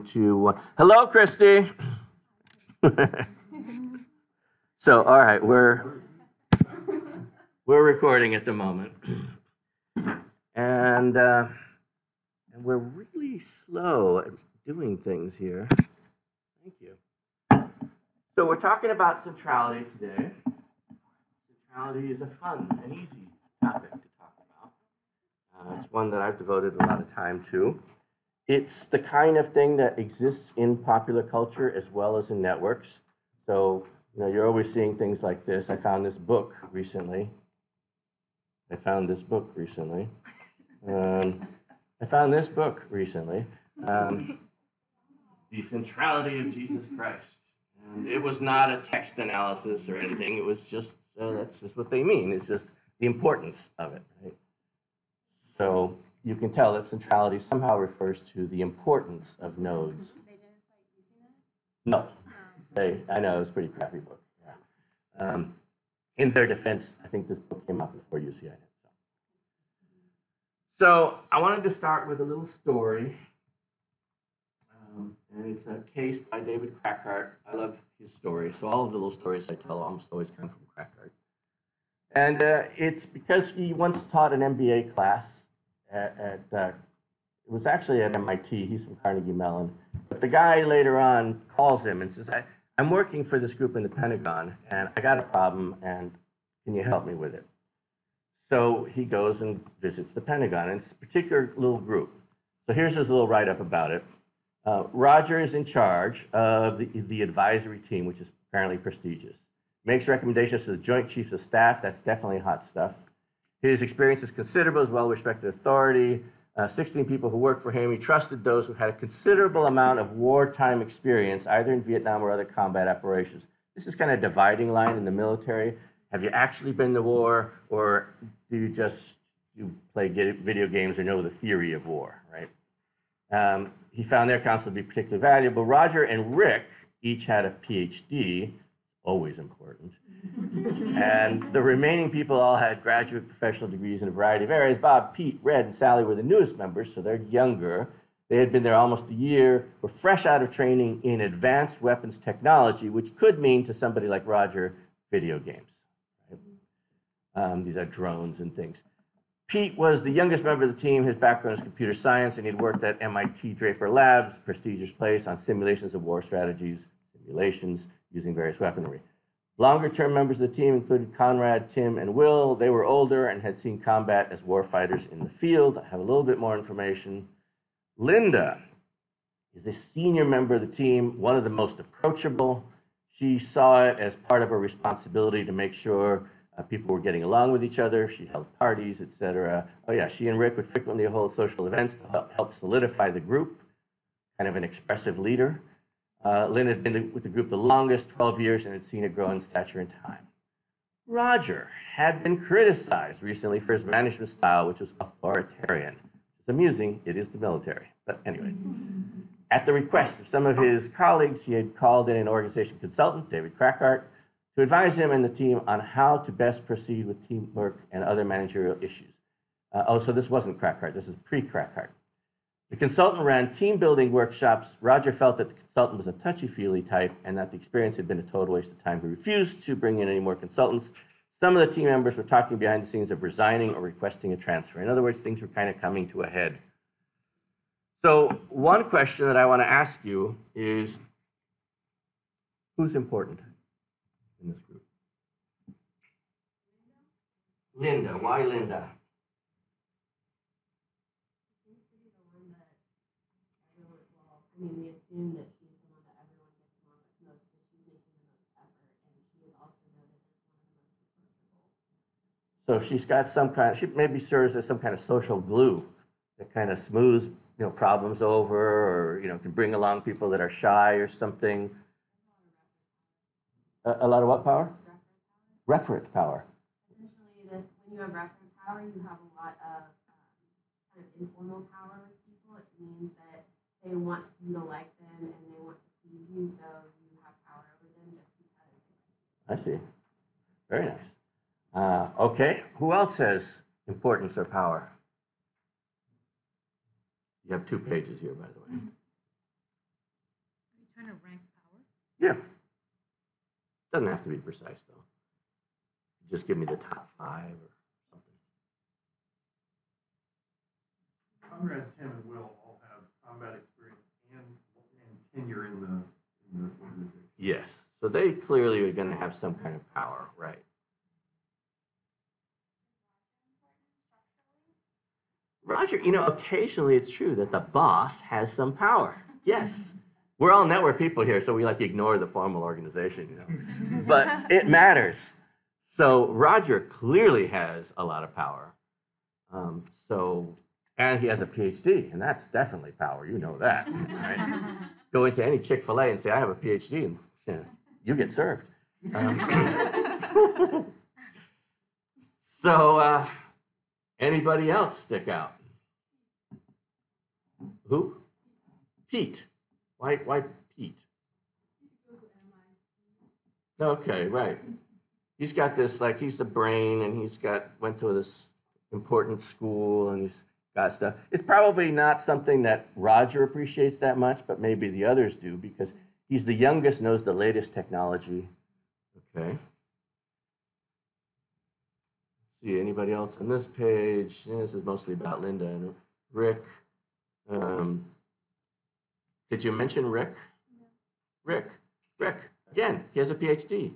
2, 1. Hello, Christy. So, all right, we're recording at the moment, and we're really slow at doing things here. Thank you. So we're talking about centrality today. Centrality is a fun and easy topic to talk about. It's one that I've devoted a lot of time to. It's the kind of thing that exists in popular culture as well as in networks. So, you know, you're always seeing things like this. I found this book recently. The Centrality of Jesus Christ. And it was not a text analysis or anything. It was just, that's just what they mean. It's just the importance of it, right? So you can tell that centrality somehow refers to the importance of nodes. They didn't start using it? No. I know, it's a pretty crappy book. Yeah. In their defense, I think this book came out before UCI. So I wanted to start with a little story. And it's a case by David Crackhart. I love his stories. So all of the little stories I tell almost always come from Crackhart. And it's because he once taught an MBA class it was actually at MIT. He's from Carnegie Mellon. But the guy later on calls him and says, I'm working for this group in the Pentagon, and I got a problem, and can you help me with it? So he goes and visits the Pentagon, and it's a particular little group. So here's his little write-up about it. Roger is in charge of the advisory team, which is apparently prestigious. Makes recommendations to the Joint Chiefs of Staff. That's definitely hot stuff. His experience is considerable as well-respected authority. 16 people who worked for him. He trusted those who had a considerable amount of wartime experience, either in Vietnam or other combat operations. This is kind of a dividing line in the military. Have you actually been to war, or do you just play video games or know the theory of war, right? He found their counsel to be particularly valuable. Roger and Rick each had a PhD, always important. And the remaining people all had graduate professional degrees in a variety of areas. Bob, Pete, Red, and Sally were the newest members, so they're younger. They had been there almost a year, were fresh out of training in advanced weapons technology, which could mean to somebody like Roger, video games. Right? These are drones and things. Pete was the youngest member of the team. His background is computer science, and he'd worked at MIT Draper Labs, prestigious place, on simulations of war strategies, simulations using various weaponry. Longer-term members of the team included Conrad, Tim, and Will. They were older and had seen combat as warfighters in the field. I have a little bit more information. Linda is a senior member of the team, one of the most approachable. She saw it as part of her responsibility to make sure people were getting along with each other. She held parties, etc. Oh yeah, she and Rick would frequently hold social events to help solidify the group, kind of an expressive leader. Lynn had been with the group the longest, 12 years, and had seen it grow in stature and time. Roger had been criticized recently for his management style, which was authoritarian. It's amusing, it is the military. But anyway, at the request of some of his colleagues, he had called in an organization consultant, David Crackhart, to advise him and the team on how to best proceed with teamwork and other managerial issues. So this wasn't Crackhart, this is pre-Crackhart. The consultant ran team-building workshops. Roger felt that the consultant was a touchy-feely type and that the experience had been a total waste of time. He refused to bring in any more consultants. Some of the team members were talking behind the scenes of resigning or requesting a transfer. In other words, things were kind of coming to a head. So one question that I want to ask you is, who's important in this group? Linda. Why Linda? I mean, we assume that she's the one that everyone gets along with most, that she's making the most effort, and she is also noted as one of the most approachable. So she's got some kind of, she maybe serves as some kind of social glue that kind of smooths, problems over, or, can bring along people that are shy or something. A lot of what power? Referent power. Essentially, when you have referent power, you have a lot of kind of informal power with people. It means that they want you to like them and they want to please you, so you have power over them just because. I see. Very nice. Okay, who else has importance or power? You have 2 pages here, by the way. Yeah. Doesn't have to be precise, though. Just give me the top 5 or something. Conrad, Tim, and Will all have combat experience and tenure in the organization. Yes. So they clearly are going to have some kind of power, right? Roger, occasionally it's true that the boss has some power. Yes. We're all network people here, so we like ignore the formal organization, But it matters. So Roger clearly has a lot of power. And he has a PhD, and that's definitely power. You know that, right? Go into any Chick-fil-A and say, I have a PhD, and you get served. So anybody else stick out? Who? Pete. Why Pete? Okay, right. He's got this, like, he's the brain, and went to this important school, and he's got stuff. It's probably not something that Roger appreciates that much, but maybe the others do, because he's the youngest, knows the latest technology. Okay. See, anybody else on this page? Yeah, this is mostly about Linda and Rick. Did you mention Rick? No. Rick, again, he has a PhD.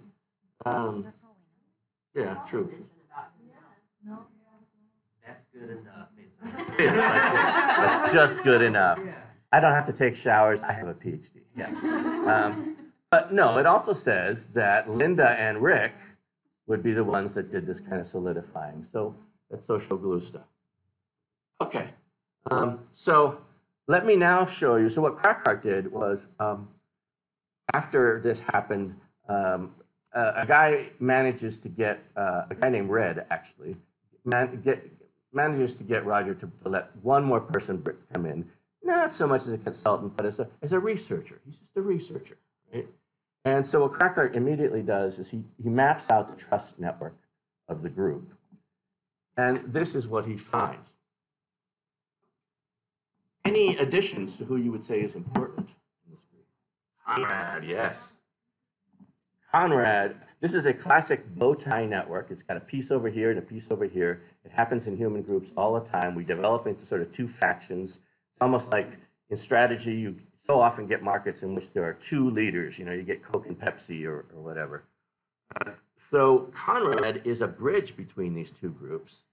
That's all we know. Yeah, true. No. That's good enough. That's just good enough. I don't have to take showers. I have a PhD. Yes. But no, it also says that Linda and Rick would be the ones that did this kind of solidifying. So that's social glue stuff. Okay. So let me now show you. So what Crackheart did was, after this happened, a guy manages to get, a guy named Red, actually, manages to get Roger to let one more person come in, not so much as a consultant, but as a researcher. He's just a researcher, right? And so what Crackheart immediately does is he maps out the trust network of the group. And this is what he finds. Any additions to who you would say is important in this group? Conrad, yes. Conrad, this is a classic bow tie network. It's got a piece over here and a piece over here. It happens in human groups all the time. We develop into sort of 2 factions. It's almost like in strategy, you so often get markets in which there are 2 leaders. You get Coke and Pepsi or whatever. So Conrad is a bridge between these 2 groups.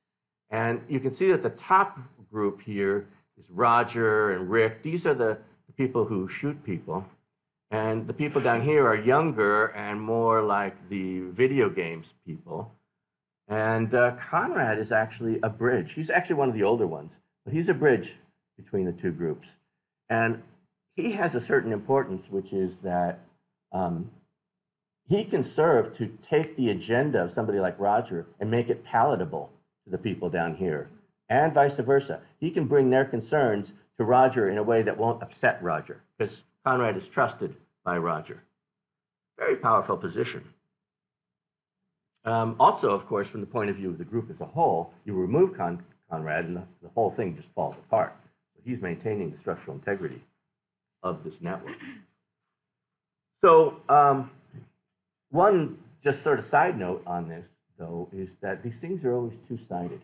And you can see that the top group here is Roger and Rick. These are the people who shoot people. And the people down here are younger and more like the video games people. And Conrad is actually a bridge. He's actually one of the older ones, but he's a bridge between the 2 groups. And he has a certain importance, which is that he can serve to take the agenda of somebody like Roger and make it palatable to the people down here, and vice versa. He can bring their concerns to Roger in a way that won't upset Roger, because Conrad is trusted by Roger. Very powerful position. Also, of course, from the point of view of the group as a whole, you remove Conrad and the whole thing just falls apart. So he's maintaining the structural integrity of this network. So one just sort of side note on this, though, is that these things are always 2-sided.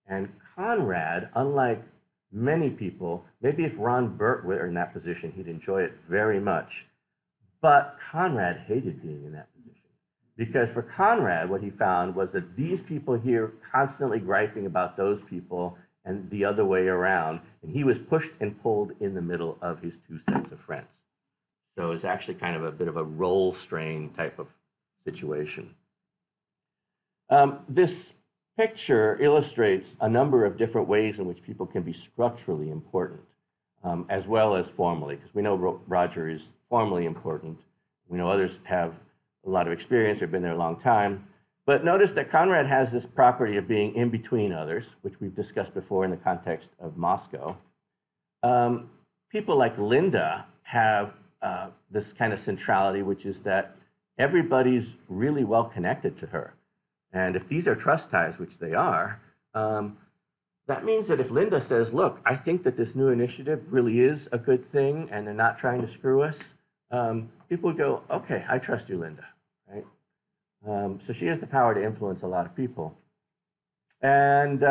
And Conrad, unlike many people, maybe if Ron Burt were in that position, he'd enjoy it very much. But Conrad hated being in that position. Because for Conrad, what he found was that these people here constantly griping about those people and the other way around, and he was pushed and pulled in the middle of his 2 sets of friends. So it's actually kind of a bit of a role strain type of situation. This picture illustrates a number of different ways in which people can be structurally important, as well as formally, because we know Roger is formally important. We know others have a lot of experience, they've been there a long time. But notice that Conrad has this property of being in between others, which we've discussed before in the context of Moscow. People like Linda have this kind of centrality, which is that everybody's really well connected to her. And if these are trust ties, which they are, that means that if Linda says, look, I think that this new initiative really is a good thing and they're not trying to screw us, people would go, okay, I trust you, Linda, right? So she has the power to influence a lot of people. And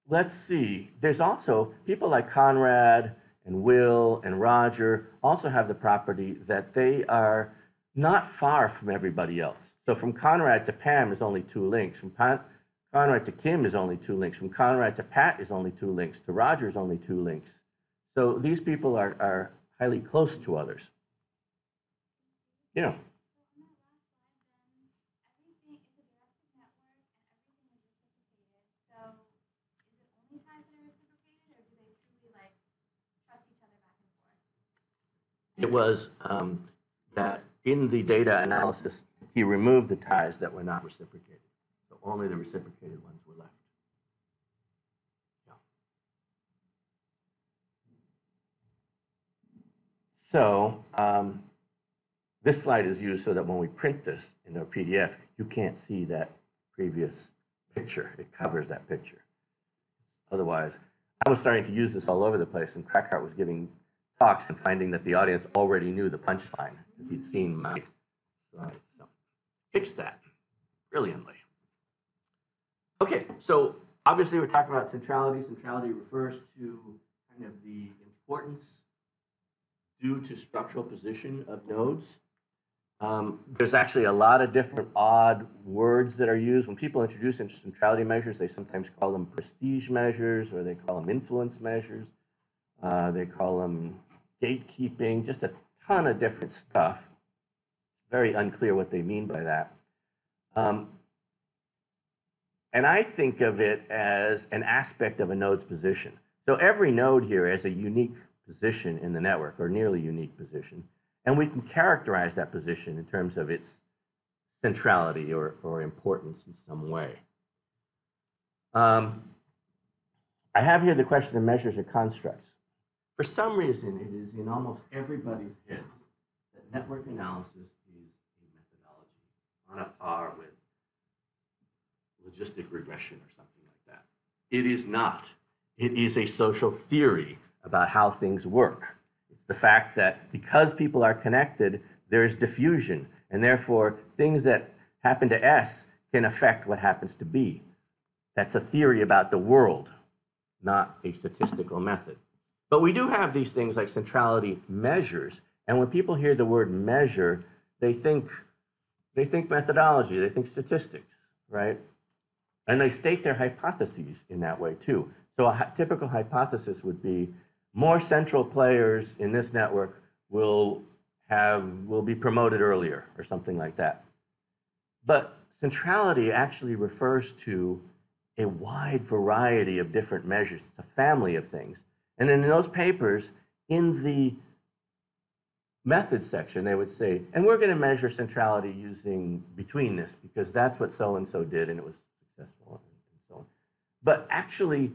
let's see, there's also people like Conrad and Will and Roger also have the property that they are not far from everybody else. So from Conrad to Pam is only 2 links. From Conrad to Kim is only 2 links. From Conrad to Pat is only 2 links. To Roger is only 2 links. So these people are highly close to others. Yeah. It was that in the data analysis, he removed the ties that were not reciprocated. So only the reciprocated ones were left. Yeah. So this slide is used so that when we print this in a PDF, you can't see that previous picture. It covers that picture. Otherwise, I was starting to use this all over the place, and Crackhart was giving talks and finding that the audience already knew the punchline because he'd seen my slides. So fixed that brilliantly. Okay, so obviously we're talking about centrality. Centrality refers to kind of the importance due to structural position of nodes. There's actually a lot of different odd words that are used. When people introduce centrality measures, they sometimes call them prestige measures, or they call them influence measures. They call them gatekeeping, just a ton of different stuff. Very unclear what they mean by that. And I think of it as an aspect of a node's position. So every node here has a unique position in the network, or nearly unique position. And we can characterize that position in terms of its centrality or importance in some way. I have here the question of measures or constructs. For some reason, it is in almost everybody's head that network analysis is a methodology on a par with logistic regression or something like that. It is not. It is a social theory about how things work. It's the fact that because people are connected, there is diffusion, and therefore things that happen to S can affect what happens to B. That's a theory about the world, not a statistical method. But we do have these things like centrality measures, and when people hear the word measure, they think methodology, they think statistics, right? And they state their hypotheses in that way too. So a typical hypothesis would be more central players in this network will be promoted earlier or something like that. But centrality actually refers to a wide variety of different measures. It's a family of things. And then in those papers, in the methods section, they would say, and we're going to measure centrality using betweenness because that's what so-and-so did and it was successful and so on. But actually,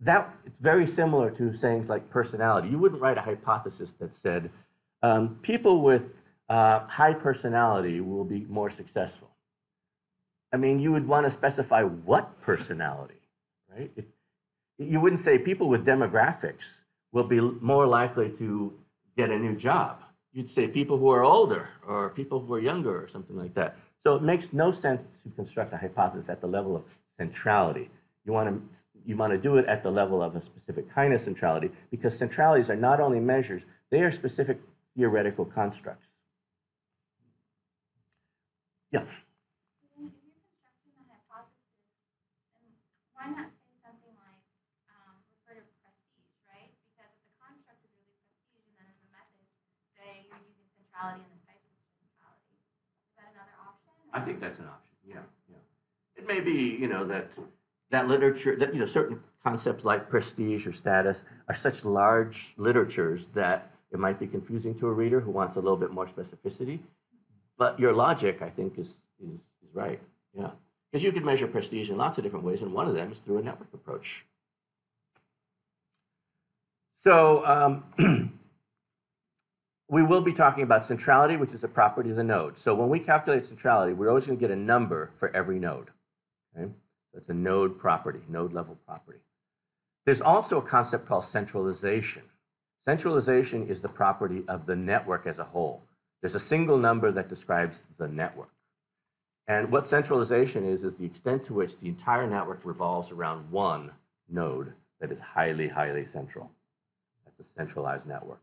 it's very similar to sayings like personality. You wouldn't write a hypothesis that said, people with high personality will be more successful. I mean, you would want to specify what personality, right? You wouldn't say people with demographics will be more likely to get a new job. You'd say people who are older or people who are younger or something like that. So it makes no sense to construct a hypothesis at the level of centrality. You want to do it at the level of a specific kind of centrality because centralities are not only measures, they are specific theoretical constructs. Yeah. If you're constructing a hypothesis, then why not say something like refer to prestige, right? Because if the construct is really prestige, and then in the method, say you're using centrality and the types of centrality, is that another option? I think that's an option. Yeah, yeah. It may be, that literature, that certain concepts like prestige or status are such large literatures that it might be confusing to a reader who wants a little bit more specificity. But your logic, I think, is right. Yeah, because you can measure prestige in lots of different ways, and one of them is through a network approach. So we will be talking about centrality, which is a property of the node. So when we calculate centrality, we're always going to get a number for every node. Okay? That's a node property, node level property. There's also a concept called centralization. Centralization is the property of the network as a whole. There's a single number that describes the network. And what centralization is the extent to which the entire network revolves around one node that is highly, highly central. That's a centralized network.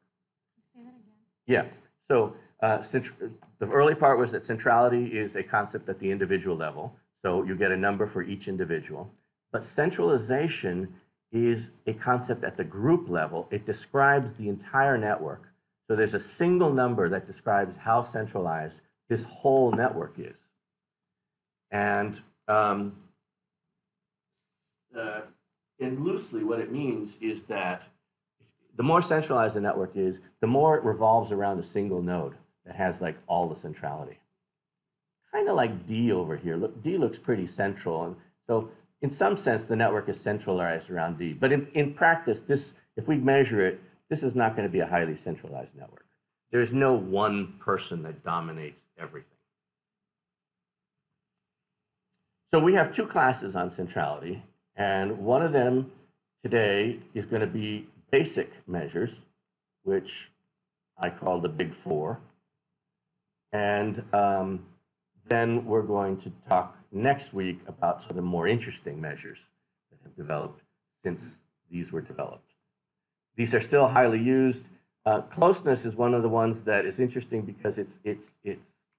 Say that again. Yeah. So the early part was that centrality is a concept at the individual level. So you get a number for each individual. But centralization is a concept at the group level. It describes the entire network. So there's a single number that describes how centralized this whole network is. And loosely, what it means is that the more centralized the network is, the more it revolves around a single node that has like all the centrality. Kind of like D over here. Look, D looks pretty central. And so in some sense, the network is centralized around D. But in practice, if we measure it, this is not going to be a highly centralized network. There's no one person that dominates everything. So we have two classes on centrality, and one of them today is going to be basic measures, which I call the big four. And then we're going to talk next week about some of the more interesting measures that have developed since these were developed. These are still highly used. Closeness is one of the ones that is interesting because it's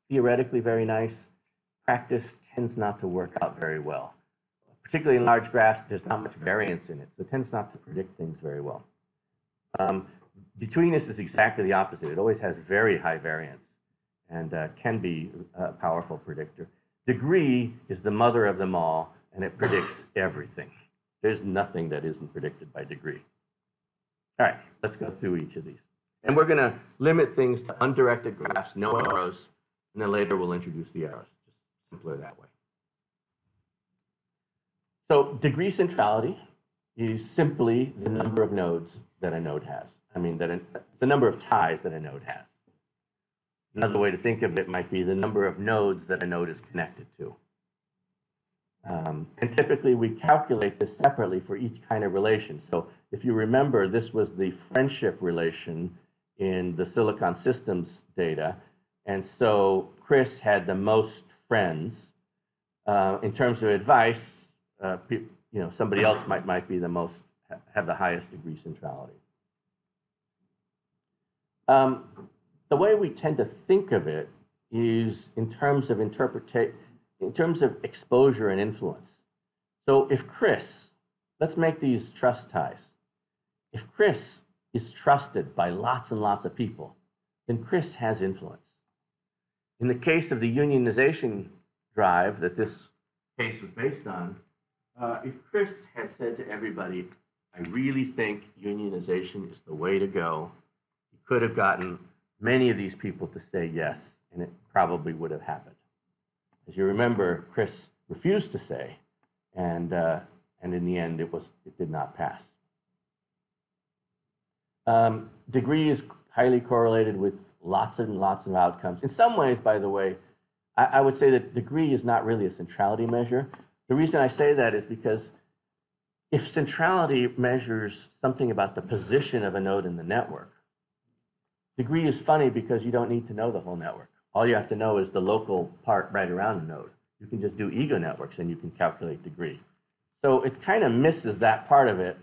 theoretically very nice. Practice tends not to work out very well. Particularly in large graphs, there's not much variance in it, so it tends not to predict things very well. Betweenness is exactly the opposite. It always has very high variance and can be a powerful predictor. Degree is the mother of them all, and it predicts everything. There's nothing that isn't predicted by degree. All right, let's go through each of these. And we're going to limit things to undirected graphs, no arrows, and then later we'll introduce the arrows. Just simpler that way. So degree centrality is simply the number of nodes that a node has. I mean, the number of ties that a node has. Another way to think of it might be the number of nodes that a node is connected to. And typically, we calculate this separately for each kind of relation. So if you remember, this was the friendship relation in the Silicon Systems data. And so Chris had the most friends. In terms of advice, somebody else might be the most, have the highest degree centrality. The way we tend to think of it is in terms of in terms of exposure and influence. So if Chris, let's make these trust ties. If Chris is trusted by lots and lots of people, then Chris has influence. In the case of the unionization drive that this case was based on, if Chris had said to everybody, I really think unionization is the way to go, he could have gotten many of these people to say yes, and it probably would have happened. As you remember, Chris refused to say, and in the end, it did not pass. Degree is highly correlated with lots and lots of outcomes. In some ways, by the way, I would say that degree is not really a centrality measure. The reason I say that is because if centrality measures something about the position of a node in the network, degree is funny because you don't need to know the whole network. All you have to know is the local part right around a node. You can just do ego networks and you can calculate degree. So it kind of misses that part of it,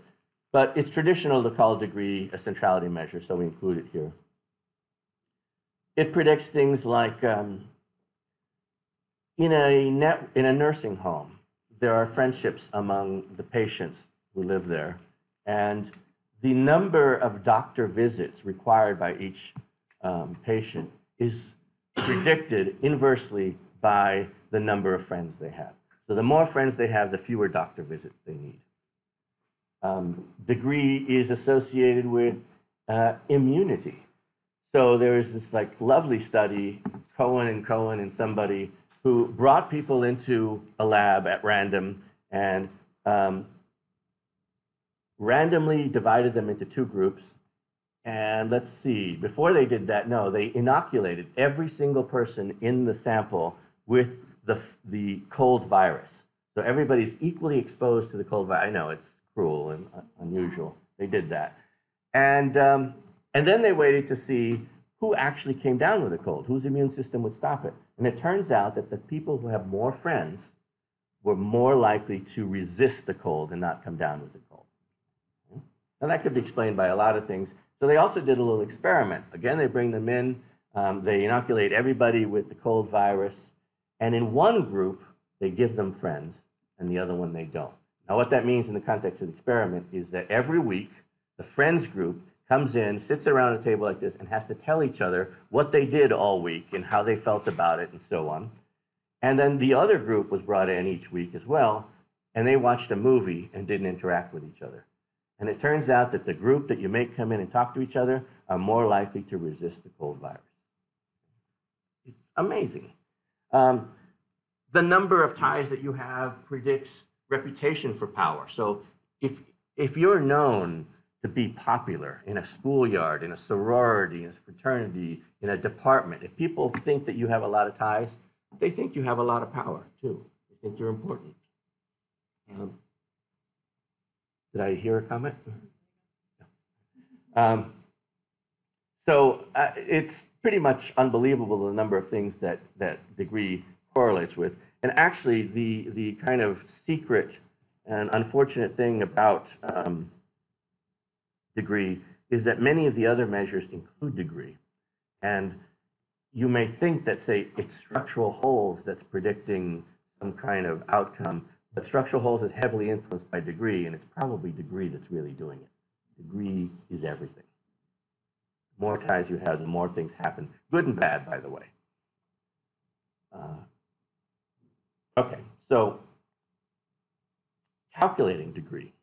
but it's traditional to call degree a centrality measure, so we include it here. It predicts things like in a nursing home, there are friendships among the patients who live there, and the number of doctor visits required by each patient is predicted inversely by the number of friends they have. So the more friends they have, the fewer doctor visits they need. Degree is associated with immunity. So there is this like lovely study, Cohen and somebody, who brought people into a lab at random and randomly divided them into two groups. And let's see, before they did that, no, they inoculated every single person in the sample with the cold virus. So everybody's equally exposed to the cold virus. I know it's cruel and unusual. They did that. And And then they waited to see who actually came down with a cold, whose immune system would stop it. And it turns out that the people who have more friends were more likely to resist the cold and not come down with the cold. Now that could be explained by a lot of things. So they also did a little experiment. Again, they bring them in, they inoculate everybody with the cold virus, and in one group, they give them friends, and the other one they don't. Now what that means in the context of the experiment is that every week, the friends group comes in, sits around a table like this, and has to tell each other what they did all week and how they felt about it and so on. And then the other group was brought in each week as well, and they watched a movie and didn't interact with each other. And it turns out that the group that you make come in and talk to each other are more likely to resist the cold virus. It's amazing. The number of ties that you have predicts reputation for power. So if you're known to be popular in a schoolyard, in a sorority, in a fraternity, in a department, if people think that you have a lot of ties, they think you have a lot of power too. They think you're important. Did I hear a comment? So it's pretty much unbelievable the number of things that degree correlates with. And actually, the kind of secret and unfortunate thing about degree is that many of the other measures include degree. And you may think that, say, it's structural holes that's predicting some kind of outcome, but structural holes is heavily influenced by degree, and it's probably degree that's really doing it. Degree is everything. The more ties you have, the more things happen, good and bad, by the way. Okay, so calculating degree.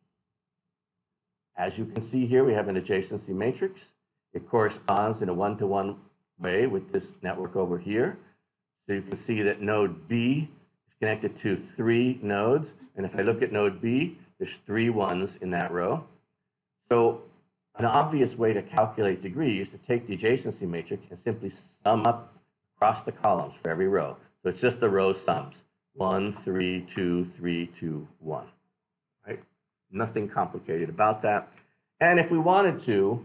As you can see here, we have an adjacency matrix. It corresponds in a one-to-one way with this network over here. So you can see that node B is connected to 3 nodes. And if I look at node B, there's 3 ones in that row. So an obvious way to calculate degree is to take the adjacency matrix and simply sum up across the columns for every row. So it's just the row sums. 1, 3, 2, 3, 2, 1. Right? Nothing complicated about that. And if we wanted to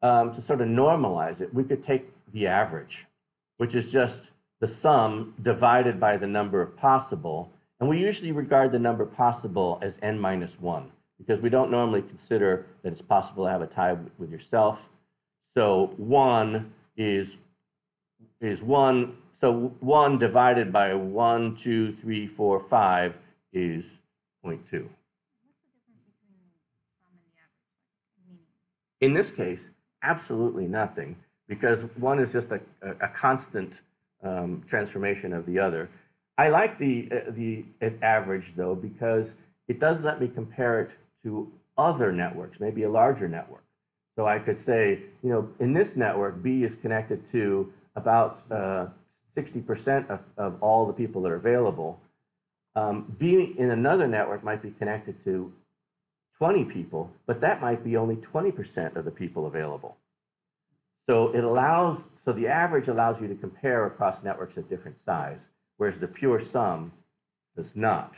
sort of normalize it, we could take the average, which is just the sum divided by the number of possible. And we usually regard the number possible as n minus 1, because we don't normally consider that it's possible to have a tie with yourself. So 1 is 1. So 1 divided by 1, 2, 3, 4, 5 is 0.2. What's the difference between sum and the average? Meaning? In this case, absolutely nothing, because one is just a constant transformation of the other. I like the average, though, because it does let me compare it to other networks, maybe a larger network. So I could say, you know, in this network, B is connected to about 60% of all the people that are available. B in another network might be connected to 20 people, but that might be only 20% of the people available. So the average allows you to compare across networks of different size, whereas the pure sum does not.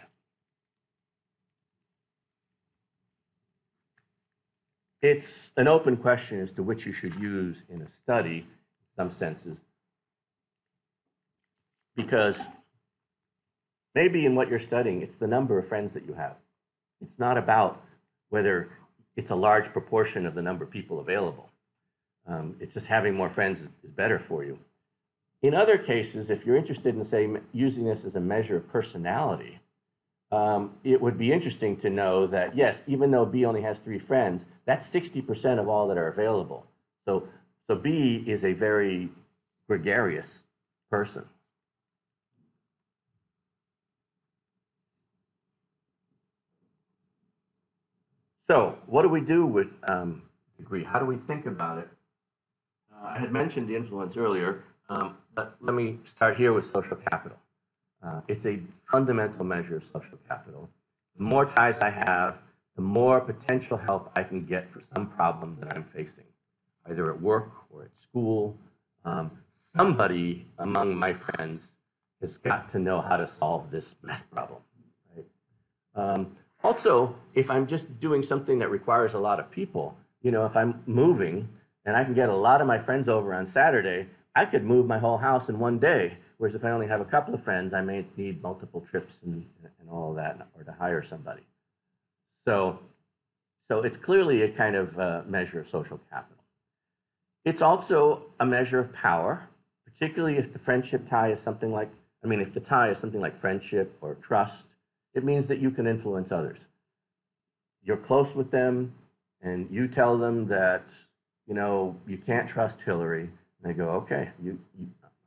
It's an open question as to which you should use in a study, in some senses, because maybe in what you're studying, it's the number of friends that you have. It's not about whether it's a large proportion of the number of people available. It's just having more friends is better for you. In other cases, if you're interested in, say, using this as a measure of personality, it would be interesting to know that, yes, even though B only has 3 friends, that's 60% of all that are available. So B is a very gregarious person. So what do we do with degree? How do we think about it? I had mentioned the influence earlier, but let me start here with social capital. It's a fundamental measure of social capital. The more ties I have, the more potential help I can get for some problem that I'm facing, either at work or at school. Somebody among my friends has got to know how to solve this math problem. Right? Also, if I'm just doing something that requires a lot of people, you know, if I'm moving and I can get a lot of my friends over on Saturday, I could move my whole house in one day. Whereas if I only have a couple of friends, I may need multiple trips and all of that, or to hire somebody. So it's clearly a kind of measure of social capital. It's also a measure of power, particularly if the friendship tie is something like, if the tie is something like friendship or trust, it means that you can influence others. You're close with them, and you tell them that, you can't trust Hillary. And they go, okay,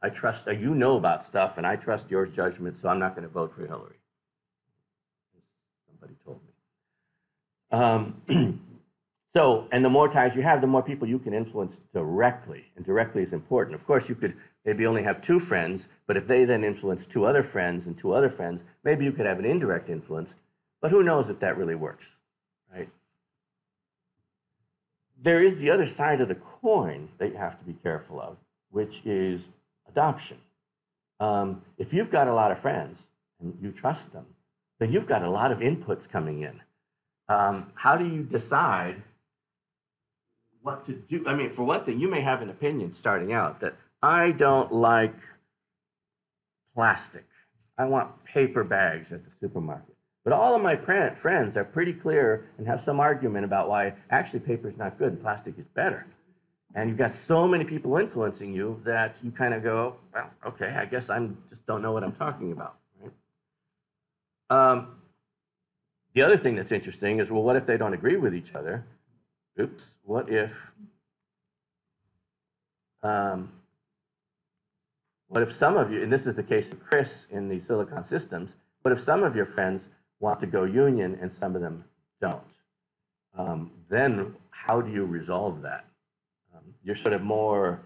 I trust, you know about stuff, and I trust your judgment, so I'm not going to vote for Hillary. Somebody told me. And the more ties you have, the more people you can influence directly, and directly is important. Of course, you could maybe only have 2 friends, but if they then influence 2 other friends and 2 other friends, maybe you could have an indirect influence, but who knows if that really works, right? There is the other side of the coin that you have to be careful of, which is adoption. If you've got a lot of friends and you trust them, then you've got a lot of inputs coming in. How do you decide what to do? For one thing, you may have an opinion starting out that I don't like plastic. I want paper bags at the supermarket. But all of my friends are pretty clear and have some argument about why actually paper is not good and plastic is better. And you've got so many people influencing you that you kind of go, well, okay, I guess I just don't know what I'm talking about, right? The other thing that's interesting is, well, what if they don't agree with each other? Oops, what if some of you, and this is the case of Chris in the Silicon Systems, what if some of your friends want to go union and some of them don't? Then how do you resolve that? You're sort of more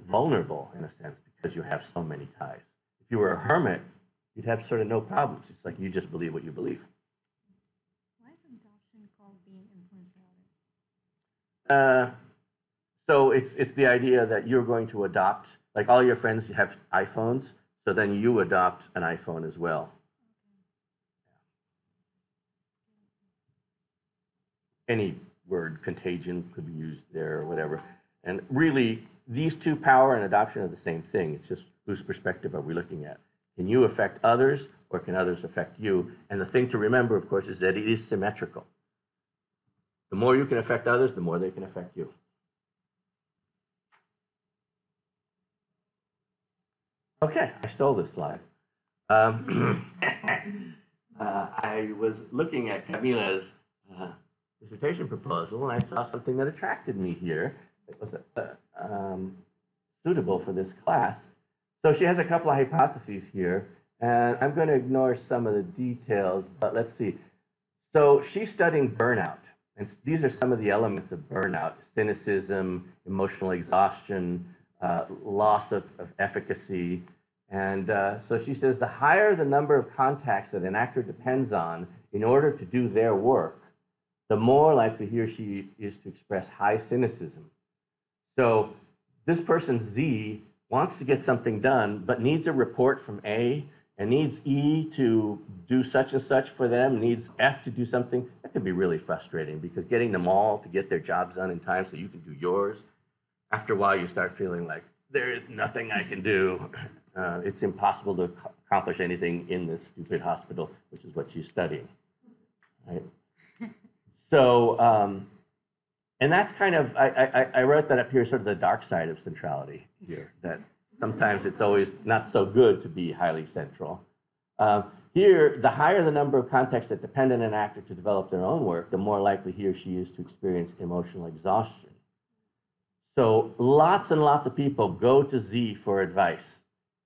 vulnerable in a sense because you have so many ties. If you were a hermit, you'd have sort of no problems. It's like you just believe what you believe. Why is adoption called being influenced by others? So it's the idea that you're going to adopt, like all your friends have iPhones, so then you adopt an iPhone as well. Any word, contagion, could be used there or whatever. And really, these two, power and adoption, are the same thing. It's just whose perspective are we looking at? Can you affect others, or can others affect you? And the thing to remember, of course, is that it is symmetrical. The more you can affect others, the more they can affect you. Okay, I stole this slide. I was looking at Camila's dissertation proposal, and I saw something that attracted me here. It was suitable for this class. So she has a couple of hypotheses here, and I'm going to ignore some of the details, but let's see. So she's studying burnout, and these are some of the elements of burnout: cynicism, emotional exhaustion, loss of efficacy. And so she says the higher the number of contacts that an actor depends on in order to do their work, the more likely he or she is to express high cynicism. So this person Z wants to get something done, but needs a report from A, and needs E to do such and such for them, needs F to do something. That can be really frustrating, because getting them all to get their jobs done in time so you can do yours, after a while you start feeling like there is nothing I can do. It's impossible to accomplish anything in this stupid hospital, which is what she's studying, right? So, and that's kind of, I wrote that up here, sort of the dark side of centrality here, that sometimes it's always not so good to be highly central. Here, the higher the number of contexts that depend on an actor to develop their own work, the more likely he or she is to experience emotional exhaustion. So lots and lots of people go to Z for advice.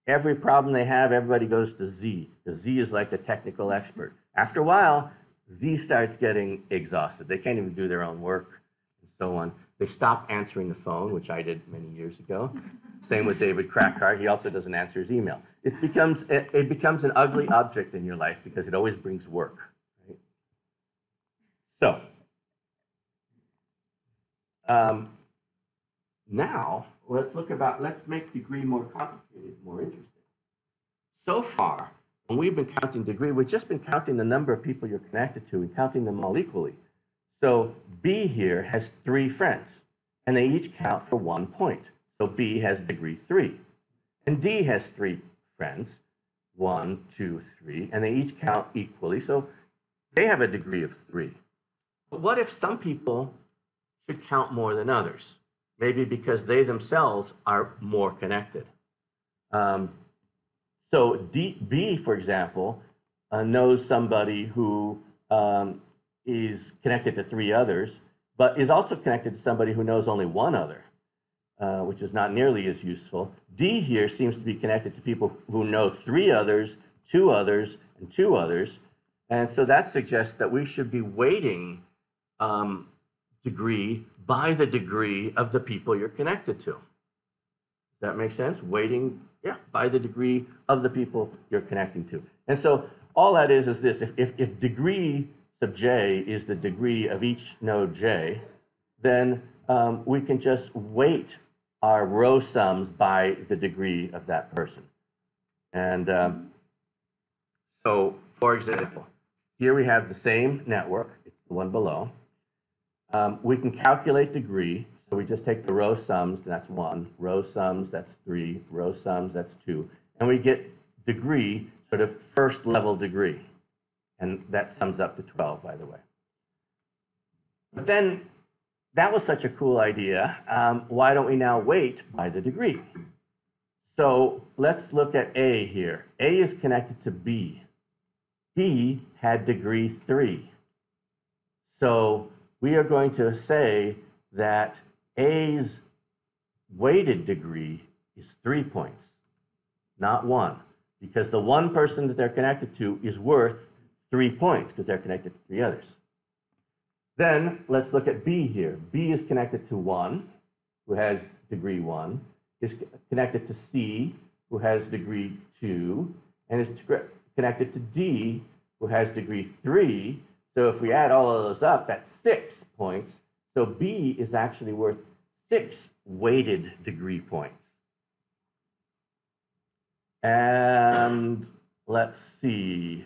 Every problem they have, everybody goes to Z, because Z is like the technical expert. After a while, Z starts getting exhausted. They can't even do their own work, and so on. They stop answering the phone, which I did many years ago. Same with David Krackhart. He also doesn't answer his email. It becomes an ugly object in your life because it always brings work. Right? So now let's make degree more complicated, more interesting. So far, when we've been counting degree, we've just been counting the number of people you're connected to and counting them all equally. So B here has 3 friends. and they each count for 1 point. So B has degree 3. And D has 3 friends, 1, 2, 3, and they each count equally. So they have a degree of 3. But what if some people should count more than others? Maybe because they themselves are more connected. So B, for example, knows somebody who is connected to 3 others, but is also connected to somebody who knows only 1 other, which is not nearly as useful. D here seems to be connected to people who know 3 others, 2 others, and 2 others. And so that suggests that we should be weighting degree by the degree of the people you're connected to. Does that make sense? Weighting, yeah, by the degree of the people you're connecting to. And so all that is this. If degree sub j is the degree of each node j, then we can just weight our row sums by the degree of that person. And so, for example, here we have the same network. It's the one below. We can calculate degree. So we just take the row sums, that's 1. Row sums, that's 3. Row sums, that's 2. And we get degree, sort of first level degree. And that sums up to 12, by the way. But then, that was such a cool idea. Why don't we now weight by the degree? So let's look at A here. A is connected to B. B had degree 3. So we are going to say that A's weighted degree is 3 points, not 1, because the one person that they're connected to is worth 3 points because they're connected to 3 others. Then let's look at B here. B is connected to 1, who has degree 1, is connected to C, who has degree 2, and is connected to D, who has degree 3. So if we add all of those up, that's 6 points. So B is actually worth 6 weighted degree points. And let's see.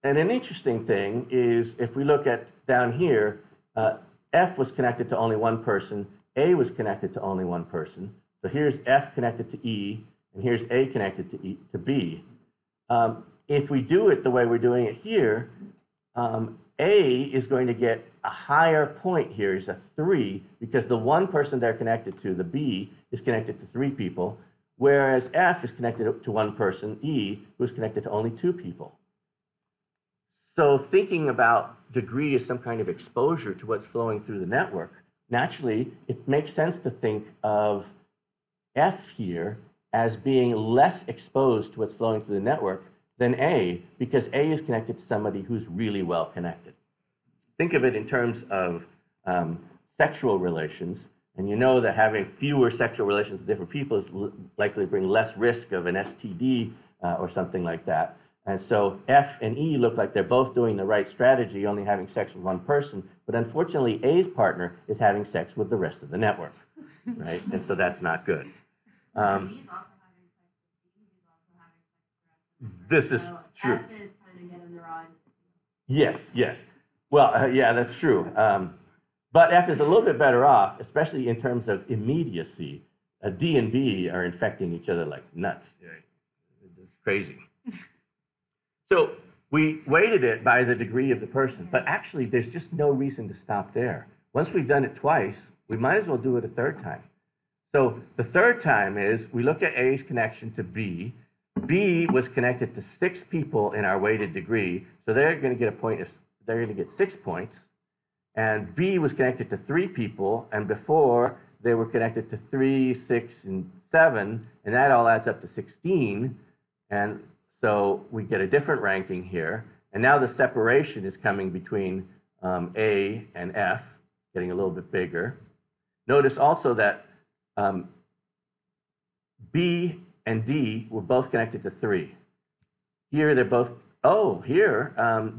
And an interesting thing is if we look at down here, F was connected to only 1 person. A was connected to only 1 person. So here's F connected to E, and here's A connected to B. If we do it the way we're doing it here, A is going to get a higher point here. Is a 3, because the 1 person they're connected to, the B, is connected to 3 people, whereas F is connected to 1 person, E, who is connected to only 2 people. So thinking about degree as some kind of exposure to what's flowing through the network, naturally, it makes sense to think of F here as being less exposed to what's flowing through the network than A, because A is connected to somebody who's really well connected. Think of it in terms of sexual relations, and you know that having fewer sexual relations with different people is likely to bring less risk of an STD or something like that. And so F and E look like they're both doing the right strategy, only having sex with 1 person, but unfortunately A's partner is having sex with the rest of the network, right? And so that's not good. This is true. F is kind of getting the raw end. Yes, yes. Well, yeah, that's true. But F is a little bit better off, especially in terms of immediacy. D and B are infecting each other like nuts. It's crazy. So we weighted it by the degree of the person, but actually there's just no reason to stop there. Once we've done it twice, we might as well do it a 3rd time. So the 3rd time is we look at A's connection to B. B was connected to 6 people in our weighted degree, so they're going to get a point of, they're going to get 6 points. And B was connected to 3 people, and before they were connected to 3, 6, and 7, and that all adds up to 16. And so we get a different ranking here. And now the separation is coming between A and F, getting a little bit bigger. Notice also that B and D were both connected to 3. Here they're both, here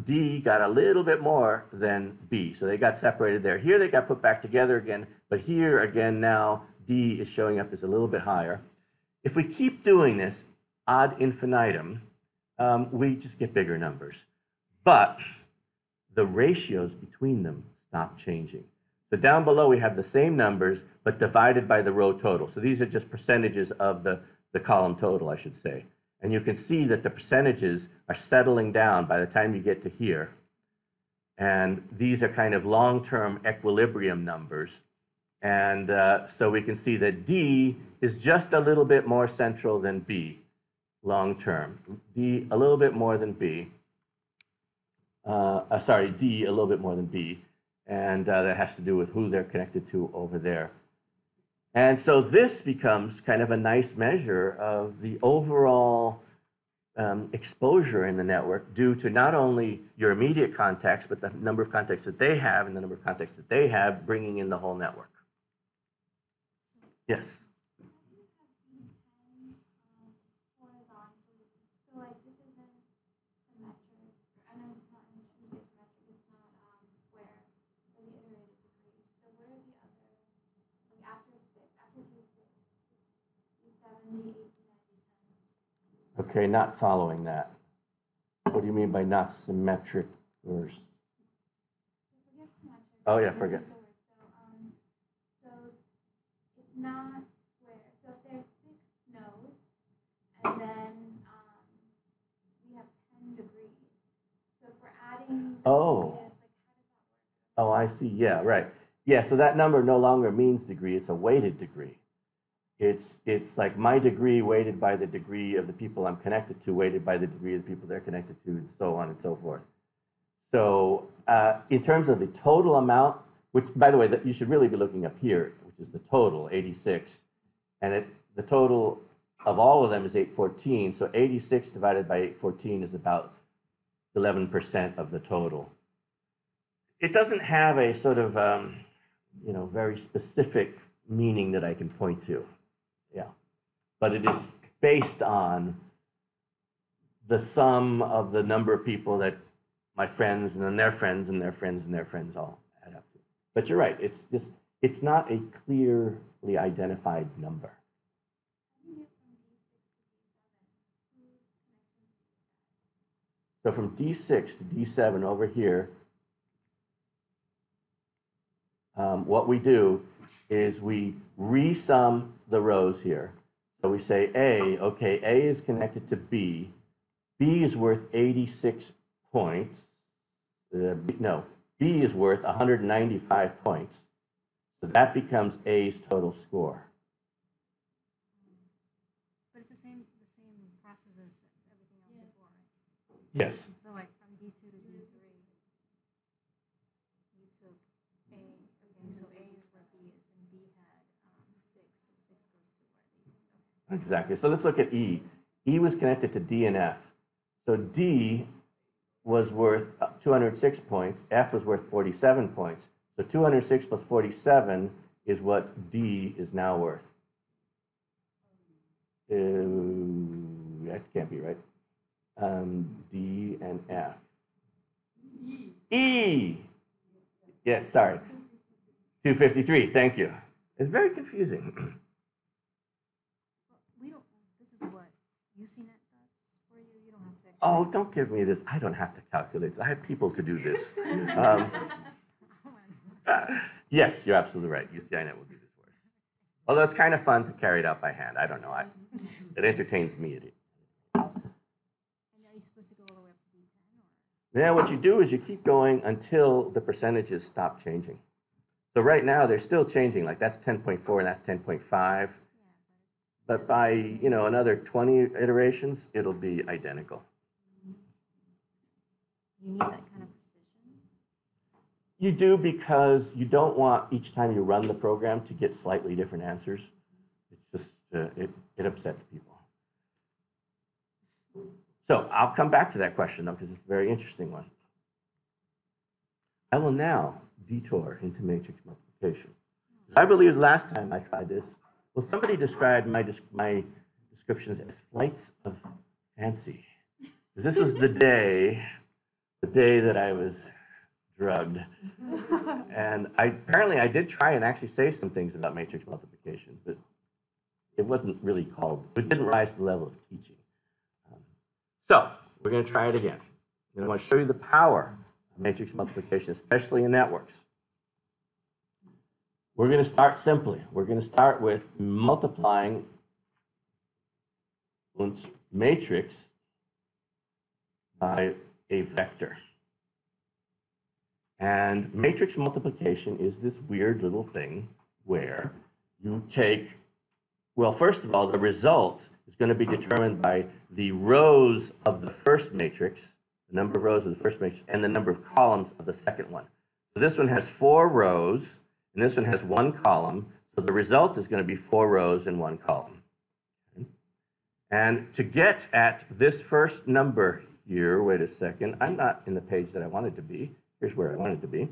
D got a little bit more than B. So they got separated there. Here they got put back together again, but here again now D is showing up as a little bit higher. If we keep doing this ad infinitum, we just get bigger numbers. But the ratios between them stop changing. So down below, we have the same numbers, but divided by the row total. So these are just percentages of the column total, I should say. And you can see that the percentages are settling down by the time you get to here. And these are kind of long-term equilibrium numbers. And so we can see that D is just a little bit more central than B, long-term. D a little bit more than B. Sorry, D a little bit more than B. And that has to do with who they're connected to over there. And so this becomes kind of a nice measure of the overall exposure in the network due to not only your immediate contacts, but the number of contacts that they have and the number of contacts that they have, bringing in the whole network. Yes? Okay, not following that. What do you mean by not symmetric verse? Oh yeah, forget. So it's not square. So if there's 6 nodes, and then we have 10 degrees. So if we're adding, Oh. Oh, I see. Yeah, right. Yeah, so that number no longer means degree. It's a weighted degree. It's like my degree weighted by the degree of the people I'm connected to, weighted by the degree of the people they're connected to, and so on and so forth. So in terms of the total amount, which, by the way, that you should really be looking up here, which is the total, 86. And the total of all of them is 814. So 86 divided by 814 is about 11% of the total. It doesn't have a sort of, very specific meaning that I can point to. Yeah, but it is based on the sum of the number of people that my friends and then their friends and their friends and their friends all add up to. But you're right, it's not a clearly identified number. So from D6 to D7 over here, what we do is we resum the rows here. So we say A, okay, A is connected to B. B is worth 86 points. No, B is worth 195 points. So that becomes A's total score. But it's the same process as everything else before, right? Yes. So like from D2 to D3, you took A, okay, so A is where B is, and B had 6, so 6 goes to where B is. Okay. Exactly. So let's look at E. E was connected to D and F. So D was worth 206 points. F was worth 47 points. So 206 plus 47 is what D is now worth. That can't be right. D and F. E. Yes, sorry. 253. Thank you. It's very confusing. Well, we don't, this is what UCNet does for you. You don't have to actually. Oh, don't give me this. I don't have to calculate. I have people to do this. Yes, you're absolutely right. UCINet will do this for us. Although it's kind of fun to carry it out by hand. I don't know. It entertains me. And are you supposed to go all the way up to D10? Or? Now, what you do is you keep going until the percentages stop changing. So right now, they're still changing. Like that's 10.4 and that's 10.5. Yeah, But by, another 20 iterations, it'll be identical. you need that kind of precision. You do because you don't want each time you run the program to get slightly different answers. It's just, it upsets people. So I'll come back to that question though, because it's a very interesting one. I will now detour into matrix multiplication. I believe last time I tried this, well, somebody described my descriptions as flights of fancy. Because this was the day that I was drugged. And apparently I did try and actually say some things about matrix multiplication, but it wasn't really called, it didn't rise to the level of teaching. So we're going to try it again. And I want to show you the power of matrix multiplication, especially in networks. We're going to start simply. We're going to start with multiplying Wundt's matrix by a vector. And matrix multiplication is this weird little thing where you take, well, first of all, the result is going to be determined by the rows of the first matrix, the number of rows of the first matrix, and the number of columns of the second one. So this one has 4 rows, and this one has 1 column. So the result is going to be 4 rows and 1 column. And to get at this first number here, wait a second, I'm not in the page that I wanted to be. Here's where I wanted to be.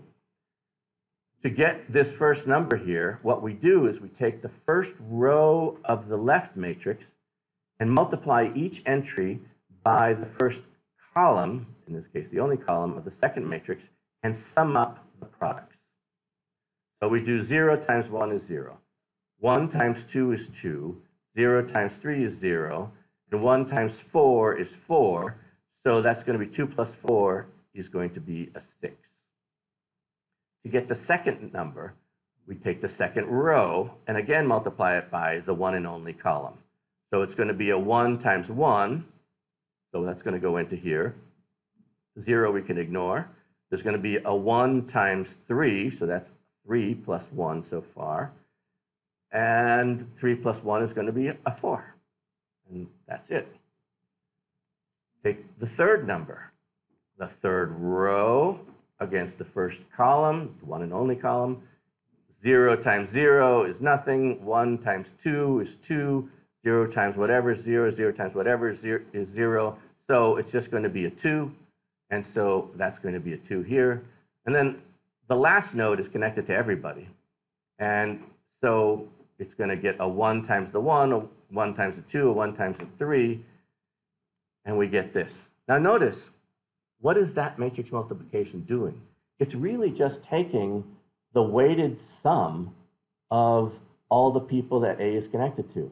To get this first number here, what we do is we take the first row of the left matrix and multiply each entry by the first column, in this case the only column of the second matrix, and sum up the products. So we do 0 times 1 is 0. 1 times 2 is 2. 0 times 3 is 0. And 1 times 4 is 4. So that's going to be 2 plus 4 is going to be a 6. To get the second number, we take the second row and again multiply it by the one and only column. So it's going to be a 1 times 1. So that's going to go into here. 0 we can ignore. There's going to be a 1 times 3. So that's 3 plus 1 so far. And 3 plus 1 is going to be a 4. And that's it. Take the third number. The third row against the first column, the one and only column. 0 times 0 is nothing. 1 times 2 is 2. 0 times whatever is 0. 0 times whatever is 0. So it's just going to be a 2. And so that's going to be a 2 here. And then the last node is connected to everybody. And so it's going to get a 1 times the 1, a 1 times the 2, a 1 times the 3. And we get this. Now notice, what is that matrix multiplication doing? It's really just taking the weighted sum of all the people that A is connected to,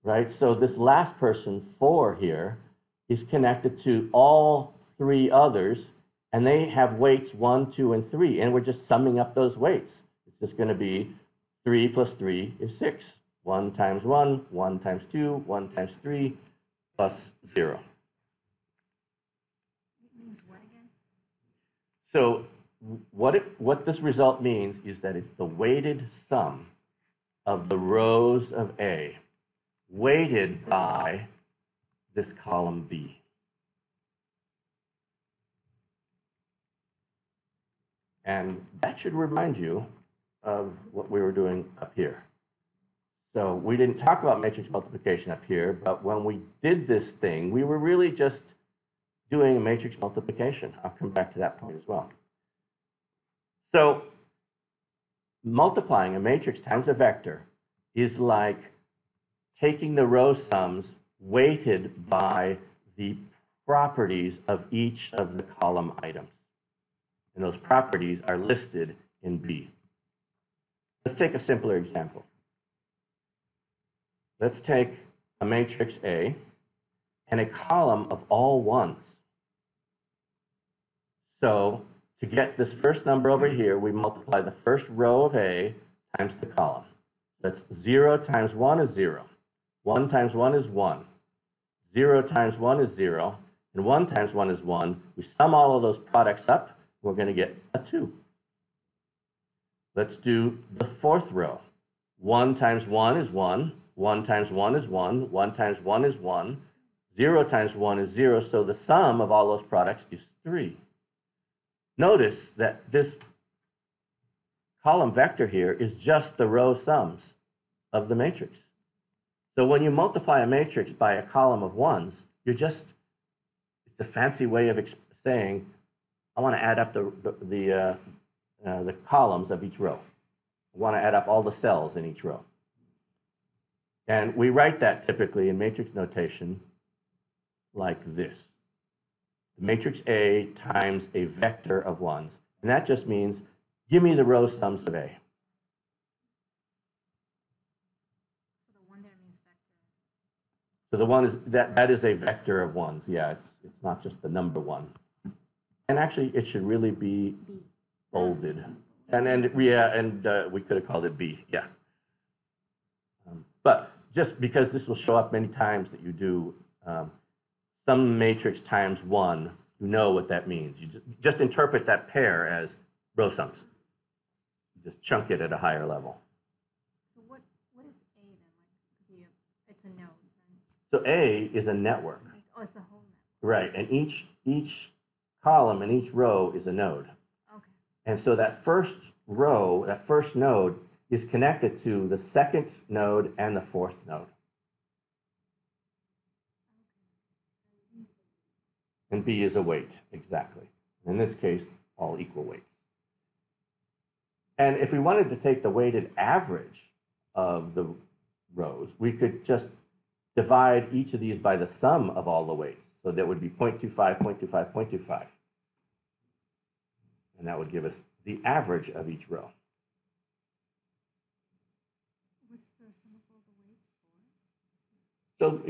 right? So this last person, 4 here, is connected to all 3 others, and they have weights 1, 2, and 3, and we're just summing up those weights. It's just going to be 3 plus 3 is 6. 1 times 1, 1 times 2, 1 times 3, plus 0. So what this result means is that it's the weighted sum of the rows of A weighted by this column B. And that should remind you of what we were doing up here. So we didn't talk about matrix multiplication up here, but when we did this thing, we were really just doing a matrix multiplication. I'll come back to that point as well. So multiplying a matrix times a vector is like taking the row sums weighted by the properties of each of the column items. And those properties are listed in B. Let's take a simpler example. Let's take a matrix A and a column of all ones. So to get this first number over here, we multiply the first row of A times the column. That's 0 times 1 is 0. 1 times 1 is 1. 0 times 1 is 0. And 1 times 1 is 1. We sum all of those products up, we're going to get a 2. Let's do the fourth row. 1 times 1 is 1. 1 times 1 is 1. 1 times 1 is 1. 0 times 1 is 0. So the sum of all those products is 3. Notice that this column vector here is just the row sums of the matrix. So when you multiply a matrix by a column of ones, you're just, it's a fancy way of saying, I want to add up the columns of each row. I want to add up all the cells in each row. And we write that typically in matrix notation like this. Matrix A times a vector of ones. And that just means, give me the row sums of A. So the one there means vector. So the one is, that is a vector of ones. Yeah, it's not just the number 1. And actually, it should really be bolded. And we could have called it B, yeah. But just because this will show up many times that you do some matrix times 1, you know what that means. You just interpret that pair as row sums. You just chunk it at a higher level. So what is A then? Like, it's a node. Then. So A is a network. Oh, it's a whole network. Right, and each column and each row is a node. Okay. And so that first row, that first node, is connected to the second node and the fourth node. And B is a weight, exactly. In this case, all equal weights. And if we wanted to take the weighted average of the rows, we could just divide each of these by the sum of all the weights. So that would be 0.25, 0.25, 0.25. And that would give us the average of each row. What's the sum of all the weights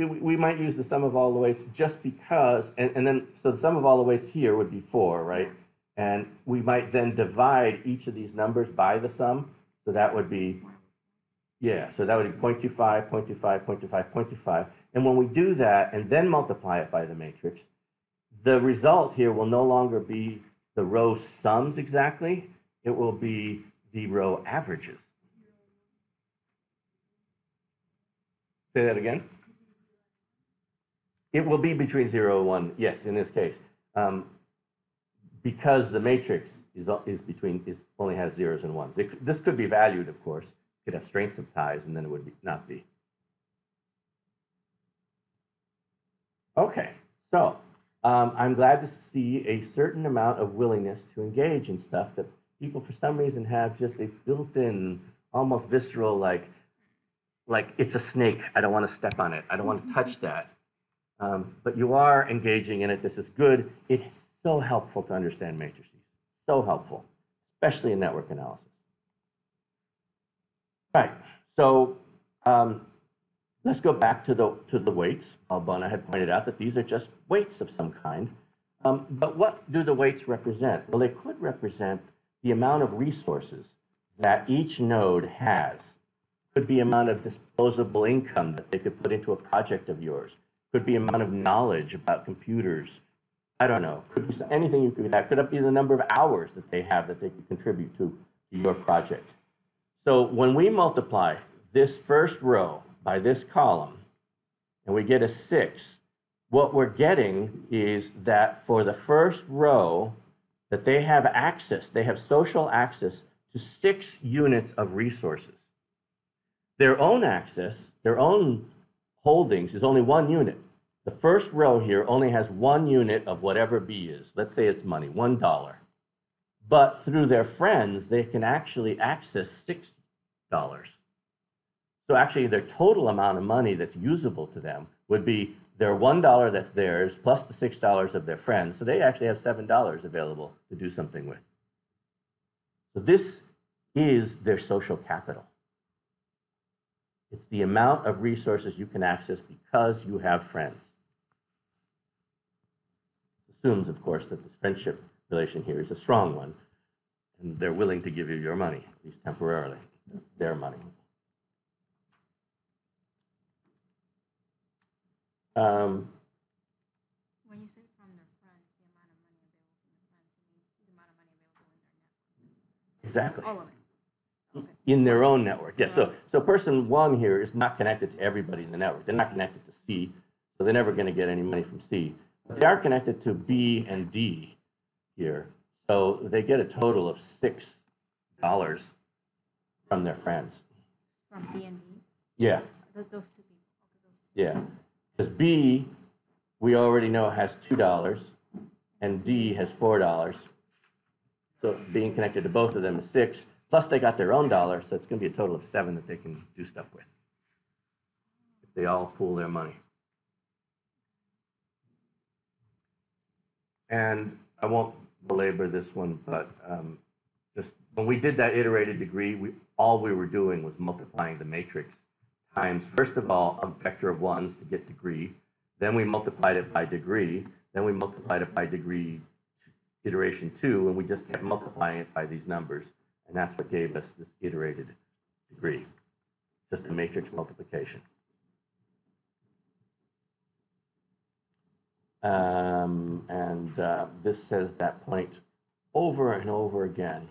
for? So we might use the sum of all the weights just because, and then, so the sum of all the weights here would be 4, right? And we might then divide each of these numbers by the sum. So that would be, yeah, so that would be 0.25, 0.25, 0.25, 0.25. And when we do that and then multiply it by the matrix, the result here will no longer be the row sums exactly. It will be the row averages. Say that again. It will be between 0 and 1, yes, in this case. Because the matrix only has zeros and ones. This could be valued, of course. It could have strengths of ties, and then it would not be. Okay, so I'm glad to see a certain amount of willingness to engage in stuff that people, for some reason, have just a built-in, almost visceral, like it's a snake. I don't want to step on it. I don't want to touch that. But you are engaging in it. This is good. It's so helpful to understand matrices. So helpful, especially in network analysis. Right. So let's go back to the weights. Albona had pointed out that these are just weights of some kind. But what do the weights represent? Well, they could represent the amount of resources that each node has. Could be amount of disposable income that they could put into a project of yours. Could be amount of knowledge about computers. I don't know. Could be anything you could have. Could be the number of hours that they have that they could contribute to your project. So when we multiply this first row by this column, and we get a 6, what we're getting is that for the first row, that they have access, they have social access to 6 units of resources. Their own access, their own holdings is only 1 unit. The first row here only has 1 unit of whatever B is. Let's say it's money, $1. But through their friends, they can actually access $6. So actually, their total amount of money that's usable to them would be their $1 that's theirs plus the $6 of their friends. So they actually have $7 available to do something with. So this is their social capital. It's the amount of resources you can access because you have friends. It assumes, of course, that this friendship relation here is a strong one, and they're willing to give you your money, at least temporarily, their money. When you say from their friends, the amount of money available from their friends, you mean the amount of money available in their network? Exactly. All of it. Okay. In their own network, yes. So person 1 here is not connected to everybody in the network. They're not connected to C, so they're never going to get any money from C. But they are connected to B and D here, so they get a total of $6 from their friends. From B and D? Yeah. Those 2 people. Okay, those 2. Yeah. Because B, we already know, has $2, and D has $4. So being connected to both of them is 6. Plus, they got their own dollar, so it's going to be a total of 7 that they can do stuff with. If they all pool their money. And I won't belabor this one, but just when we did that iterated degree, all we were doing was multiplying the matrix times, first of all, a vector of 1s to get degree. Then we multiplied it by degree. Then we multiplied it by degree iteration 2, and we just kept multiplying it by these numbers And that's what gave us this iterated degree, just a matrix multiplication. This says that point over and over again.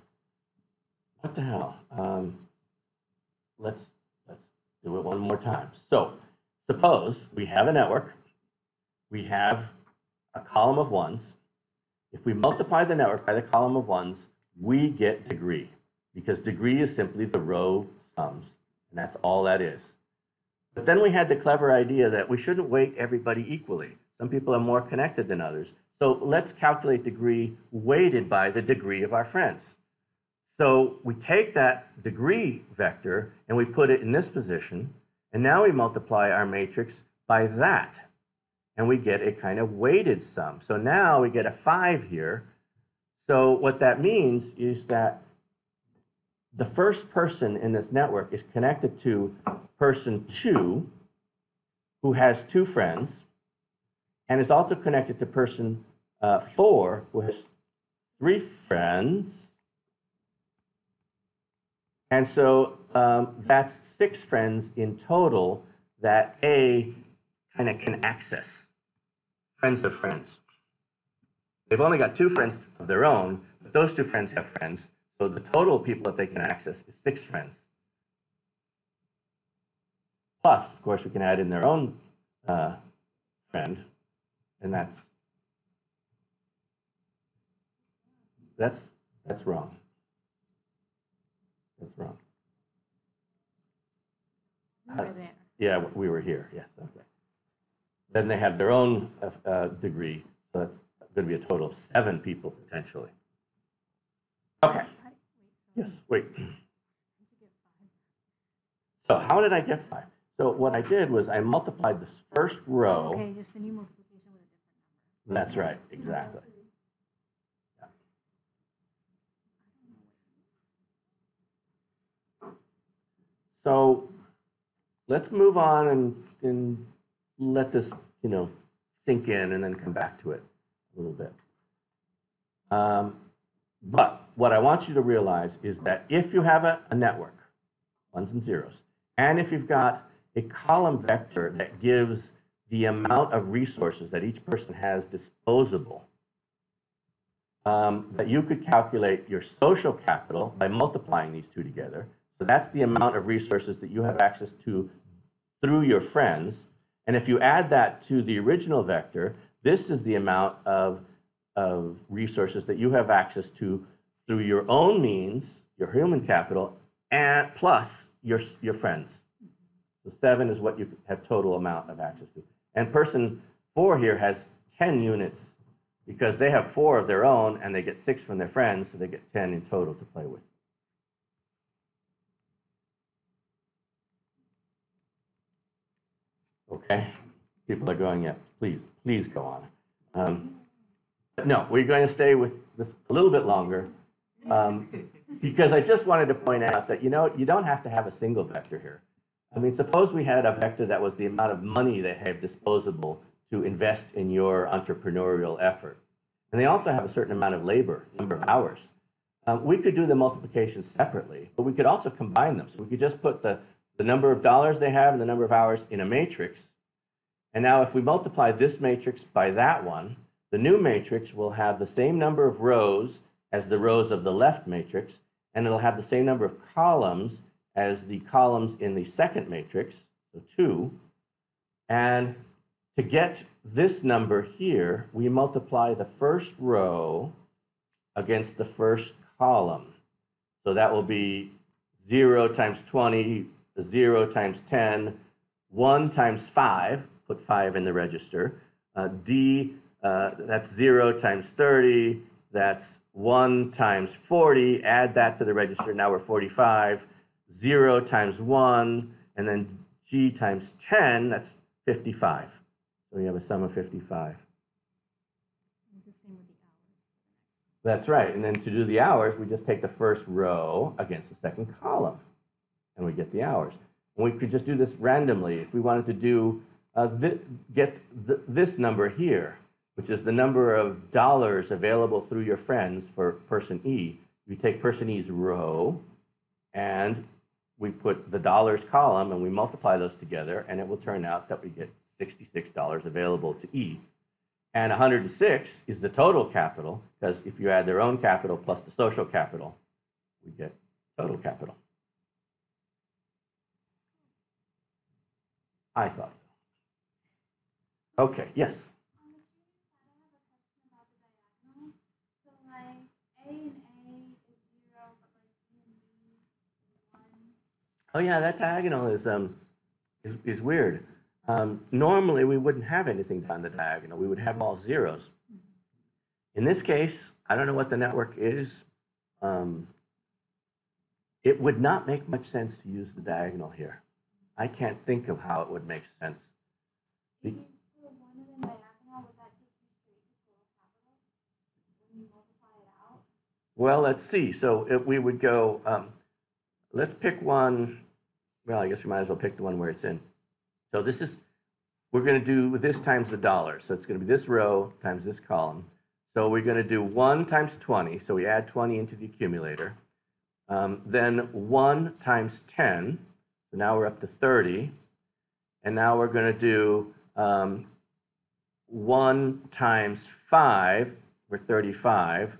What the hell? Let's do it one more time. So suppose we have a network. We have a column of ones. If we multiply the network by the column of ones, we get degree, because degree is simply the row sums, and that's all that is. But then we had the clever idea that we shouldn't weight everybody equally. Some people are more connected than others. So let's calculate degree weighted by the degree of our friends. So we take that degree vector and we put it in this position, and now we multiply our matrix by that, and we get a kind of weighted sum. So now we get a 5 here. So what that means is that the first person in this network is connected to person 2, who has 2 friends, and is also connected to person 4, who has 3 friends. And so that's 6 friends in total that A kind of can access. Friends of friends. They've only got 2 friends of their own, but those 2 friends have friends. So the total people that they can access is 6 friends. Plus, of course, we can add in their own friend, and that's wrong. That's wrong. We were there. Yeah, we were here. Yes. Okay. Then they have their own degree, so that's going to be a total of 7 people potentially. Okay. Yes. Wait. So how did I get 5? So what I did was I multiplied this first row. Okay, just a new multiplication with a different number. That's right. Exactly. So let's move on and let this, sink in and then come back to it a little bit. But what I want you to realize is that if you have a network, ones and zeros, and if you've got a column vector that gives the amount of resources that each person has disposable, that you could calculate your social capital by multiplying these two together. So that's the amount of resources that you have access to through your friends. And if you add that to the original vector, this is the amount of resources that you have access to through your own means, your human capital, and plus your friends. So 7 is what you have total amount of access to. And person 4 here has 10 units because they have 4 of their own and they get 6 from their friends, so they get 10 in total to play with. Okay, people are going, yeah, please go on. But no, we're going to stay with this a little bit longer because I just wanted to point out that, you don't have to have a single vector here. I mean, suppose we had a vector that was the amount of money they have disposable to invest in your entrepreneurial effort. And they also have a certain amount of labor, number of hours. We could do the multiplication separately, but we could also combine them. So we could just put the number of dollars they have and the number of hours in a matrix. And now if we multiply this matrix by that one, the new matrix will have the same number of rows as the rows of the left matrix, and it'll have the same number of columns as the columns in the second matrix, so 2. And to get this number here, we multiply the first row against the first column. So that will be 0 times 20, 0 times 10, 1 times 5, put 5 in the register. That's 0 times 30, that's 1 times 40, add that to the register, now we're 45. 0 times 1, and then G times 10, that's 55. So we have a sum of 55. The same with the hours. That's right. And then to do the hours, we just take the first row against the second column, and we get the hours. And we could just do this randomly. If we wanted to do this number here, which is the number of dollars available through your friends for person E, you take person E's row, and we put the dollars column, and we multiply those together, and it will turn out that we get $66 available to E. And 106 is the total capital, because if you add their own capital plus the social capital, we get total capital. I thought so. Okay, yes? On the previous slide, I have a question about the diagonal. So like A and A is 0, but like B and B is 1. Oh yeah, that diagonal is weird. Normally, we wouldn't have anything down the diagonal. We would have all zeros. In this case, I don't know what the network is. It would not make much sense to use the diagonal here. I can't think of how it would make sense. If you put 1 in the diagonal, would that take you straight to total capital when you multiply it out? Well, let's see. So if we would go, let's pick one. Well, I guess we might as well pick the one where it's in. So this is, we're going to do this times the dollar. So it's going to be this row times this column. So we're going to do 1 times 20. So we add 20 into the accumulator. Then 1 times 10. So now we're up to 30. And now we're going to do 1 times 5, we're 35.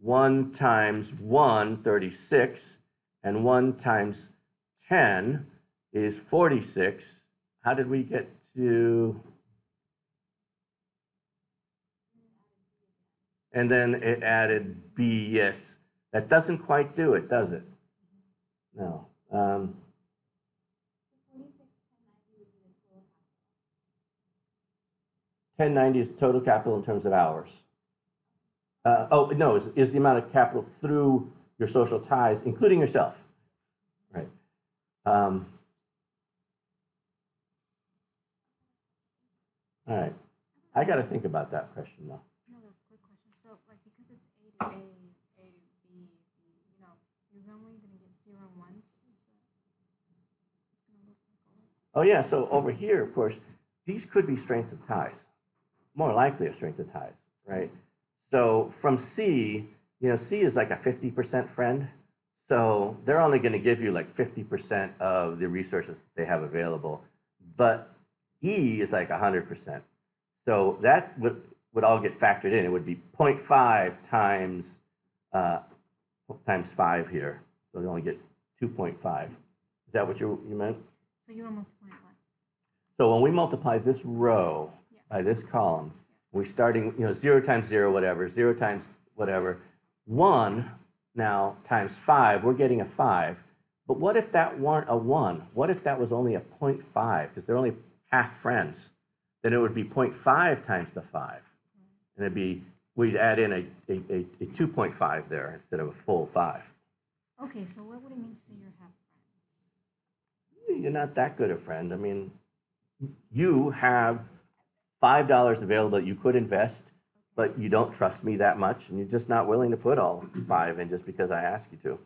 1 times 1, 36. And 1 times 10 is 46. How did we get to? And then it added B, yes. That doesn't quite do it, does it? No. 1090 is total capital in terms of hours. Oh, no, is the amount of capital through your social ties, including yourself. Right. All right. I got to think about that question, though. Another quick question. So, like, because it's A to A, A to B, you know, you're normally going to get 0 and 1s. It's going to look like all. Oh, yeah. So over here, of course, these could be strengths of ties. More likely a strength of ties, right? So from C, you know, C is like a 50% friend. So they're only going to give you like 50% of the resources that they have available. But E is like 100%. So that would all get factored in. It would be 0.5 times 5 here. So they only get 2.5. Is that what you meant? So you're multiplying by. So when we multiply this row by this column, we're starting, you know, 0 times 0, whatever, 0 times whatever. 1 now times 5, we're getting a 5. But what if that weren't a 1? What if that was only a 0.5? Because they're only half friends. Then it would be 0.5 times the 5. And it'd be, we'd add in a 2.5 there instead of a full 5. Okay, so what would it mean to say you're half friends? You're not that good a friend. I mean, you have $5 available that you could invest, but you don't trust me that much, and you're just not willing to put all 5 in just because I ask you to. I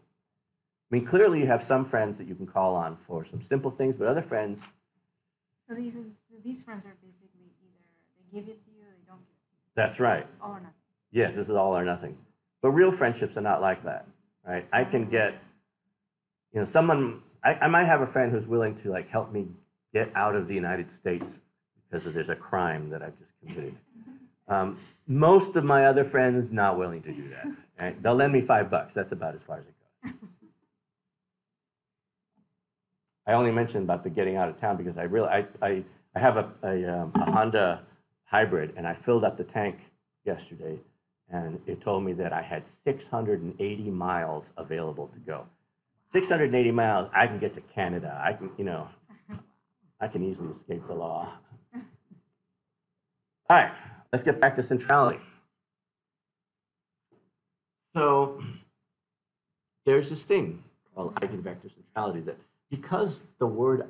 mean, clearly you have some friends that you can call on for some simple things, but other friends. So these friends are basically either they give it to you or they don't give it to you. That's right. All or nothing. Yes, this is all or nothing. But real friendships are not like that, right? I can get, you know, someone, I might have a friend who's willing to like help me get out of the United States because there's a crime that I've just committed. Most of my other friends not willing to do that. Right? They'll lend me $5. That's about as far as it goes. I only mentioned about the getting out of town because I have a Honda hybrid, and I filled up the tank yesterday, and it told me that I had 680 miles available to go. 680 miles, I can get to Canada. I can, you know, I can easily escape the law. All right, let's get back to centrality. So there's this thing called eigenvector centrality that because the word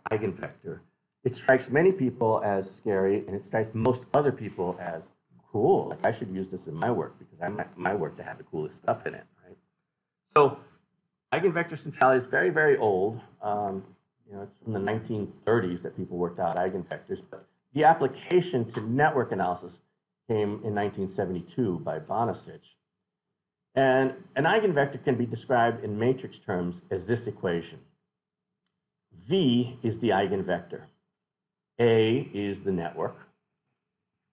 eigenvector, it strikes many people as scary, and it strikes most other people as cool. Like I should use this in my work because I want my work to have the coolest stuff in it, right? So eigenvector centrality is very, very old. You know, it's from the 1930s that people worked out eigenvectors, but the application to network analysis came in 1972 by Bonasich. And an eigenvector can be described in matrix terms as this equation. V is the eigenvector. A is the network.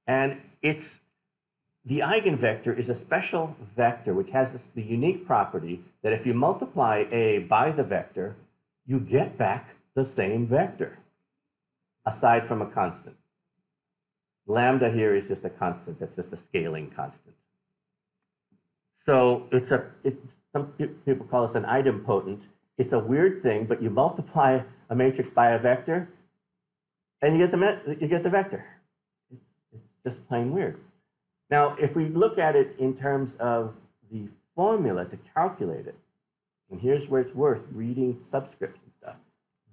And the eigenvector is a special vector which has the unique property that if you multiply A by the vector, you get back the same vector, aside from a constant. Lambda here is just a constant. That's just a scaling constant. So some people call this an idempotent. It's a weird thing, but you multiply a matrix by a vector, and you get the vector. It's just plain weird. Now, if we look at it in terms of the formula to calculate it, and here's where it's worth reading subscripts and stuff.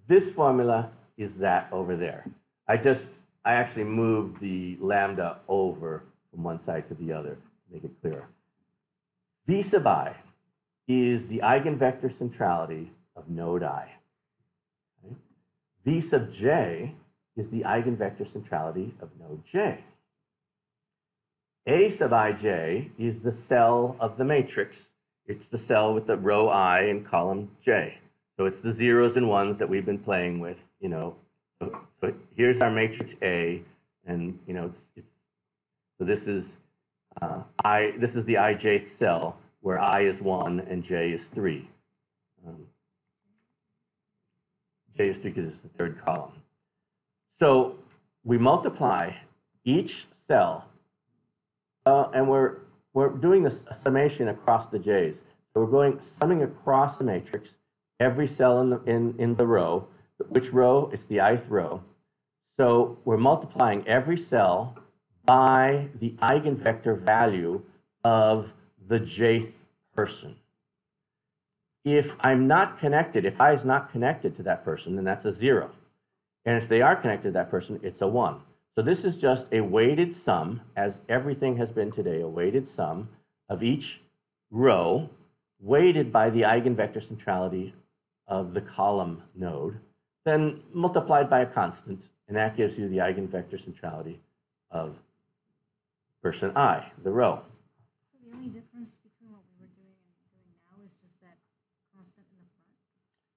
This formula is that over there. I actually moved the lambda over from one side to the other to make it clearer. V sub I is the eigenvector centrality of node I. Okay? V sub j is the eigenvector centrality of node j. A sub ij is the cell of the matrix. It's the cell with the row I and column j. So it's the zeros and ones that we've been playing with, you know. So here's our matrix A, and you know, so this is this is the ijth cell where I is 1 and j is 3. J is 3 because it's the third column. So we multiply each cell, and we're doing this summation across the j's. So we're summing across the matrix, every cell in the row. Which row? It's the ith row. So we're multiplying every cell by the eigenvector value of the jth person. If I'm not connected, if I is not connected to that person, then that's a 0. And if they are connected to that person, it's a 1. So this is just a weighted sum, as everything has been today, a weighted sum of each row, weighted by the eigenvector centrality of the column node, then multiplied by a constant, and that gives you the eigenvector centrality of person I, the row. So the only difference between what we were doing and doing now is just that constant in the front?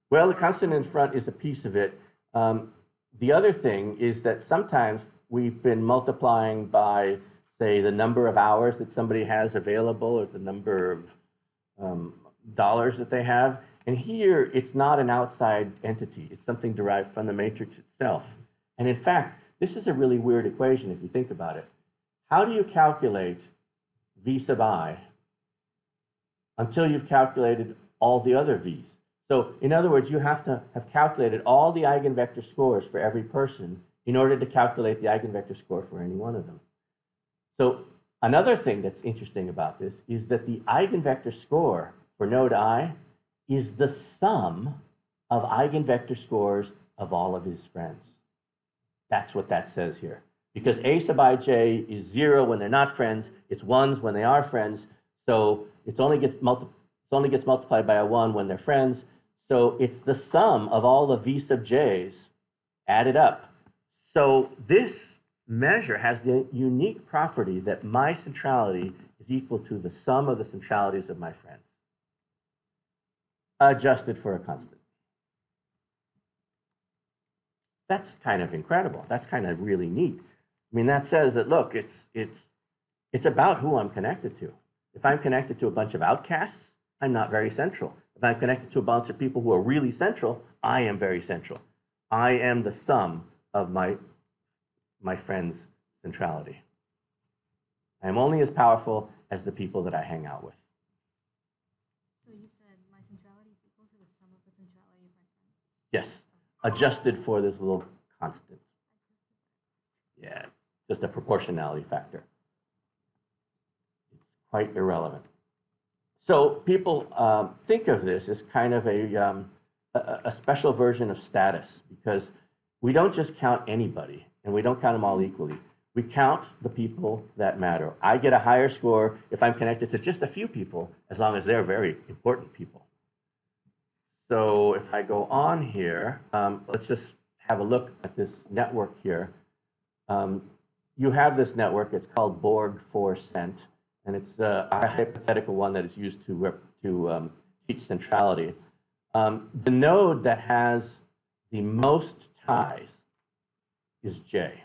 Well, the constant in front is a piece of it. The other thing is that sometimes we've been multiplying by, say, the number of hours that somebody has available or the number of dollars that they have. And here, it's not an outside entity. It's something derived from the matrix itself. And in fact, this is a really weird equation if you think about it. How do you calculate V sub I until you've calculated all the other V's? So in other words, you have to have calculated all the eigenvector scores for every person in order to calculate the eigenvector score for any one of them. So another thing that's interesting about this is that the eigenvector score for node I is the sum of eigenvector scores of all of his friends. That's what that says here. Because A sub ij is 0 when they're not friends, it's 1s when they are friends, so it only gets multiplied by a 1 when they're friends, so it's the sum of all the V sub j's added up. So this measure has the unique property that my centrality is equal to the sum of the centralities of my friends, adjusted for a constant. That's kind of incredible. That's kind of really neat. I mean, that says that, look, it's about who I'm connected to. If I'm connected to a bunch of outcasts, I'm not very central. If I'm connected to a bunch of people who are really central, I am very central. I am the sum of my friend's centrality. I am only as powerful as the people that I hang out with. So you said my centrality is equal to the sum of the centrality of my friends? Yes, adjusted for this little constant. Yeah, just a proportionality factor. It's quite irrelevant. So people think of this as kind of a special version of status, because we don't just count anybody, and we don't count them all equally. We count the people that matter. I get a higher score if I'm connected to just a few people, as long as they're very important people. So if I go on here, let's just have a look at this network here. You have this network, it's called Borg 4 Cent, and it's a hypothetical one that is used to teach centrality. The node that has the most ties is J.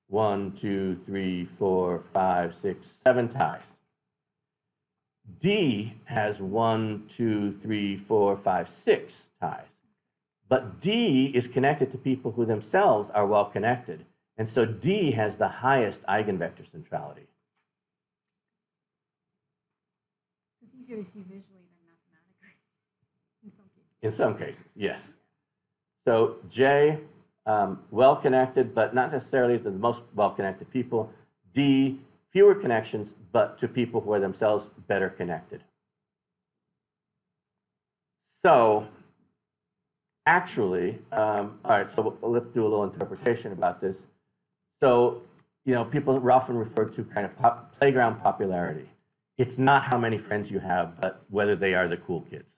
1, 2, 3, 4, 5, 6, 7 ties. D has 1, 2, 3, 4, 5, 6 ties. But D is connected to people who themselves are well connected. And so D has the highest eigenvector centrality. It's easier to see visually than mathematically in some cases. In some cases, yes. So J, well connected, but not necessarily to the most well connected people. D, fewer connections, but to people who are themselves better connected. So actually, all right, so let's do a little interpretation about this. So, you know, people are often referred to kind of playground popularity. It's not how many friends you have, but whether they are the cool kids.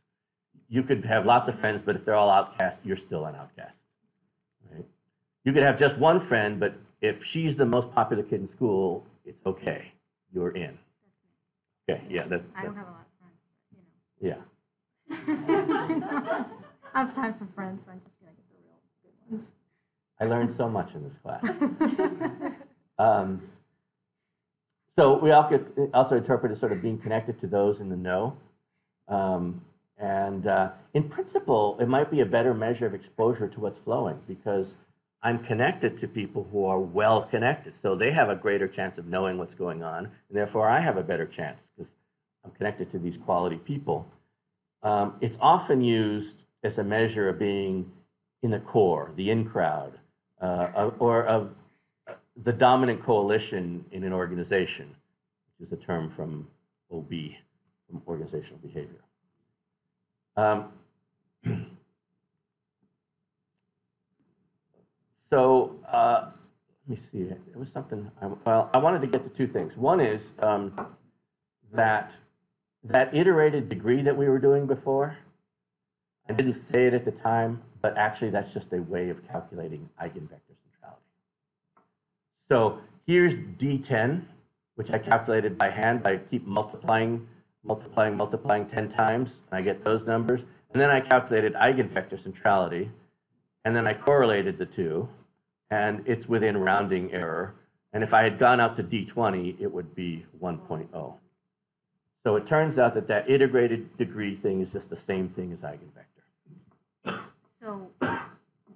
You could have lots of friends, but if they're all outcasts, you're still an outcast. Right? You could have just one friend, but if she's the most popular kid in school, it's okay. You're in. That's me. Okay, yeah. I don't have a lot of friends, but, you know. Yeah. I have time for friends, so I'm just going to get the real good ones. I learned so much in this class. So we also interpret as sort of being connected to those in the know. In principle, it might be a better measure of exposure to what's flowing because I'm connected to people who are well connected. So they have a greater chance of knowing what's going on, and therefore I have a better chance because I'm connected to these quality people. It's often used as a measure of being in the core, the in crowd, or of the dominant coalition in an organization, which is a term from OB, from organizational behavior. Let me see. It was something. I wanted to get to two things. One is that iterated degree that we were doing before. I didn't say it at the time, but actually that's just a way of calculating eigenvector centrality. So here's D10, which I calculated by hand. I keep multiplying 10 times, and I get those numbers. And then I calculated eigenvector centrality, and then I correlated the two, and it's within rounding error. And if I had gone up to D20, it would be 1.0. So it turns out that iterated degree thing is just the same thing as eigenvector. So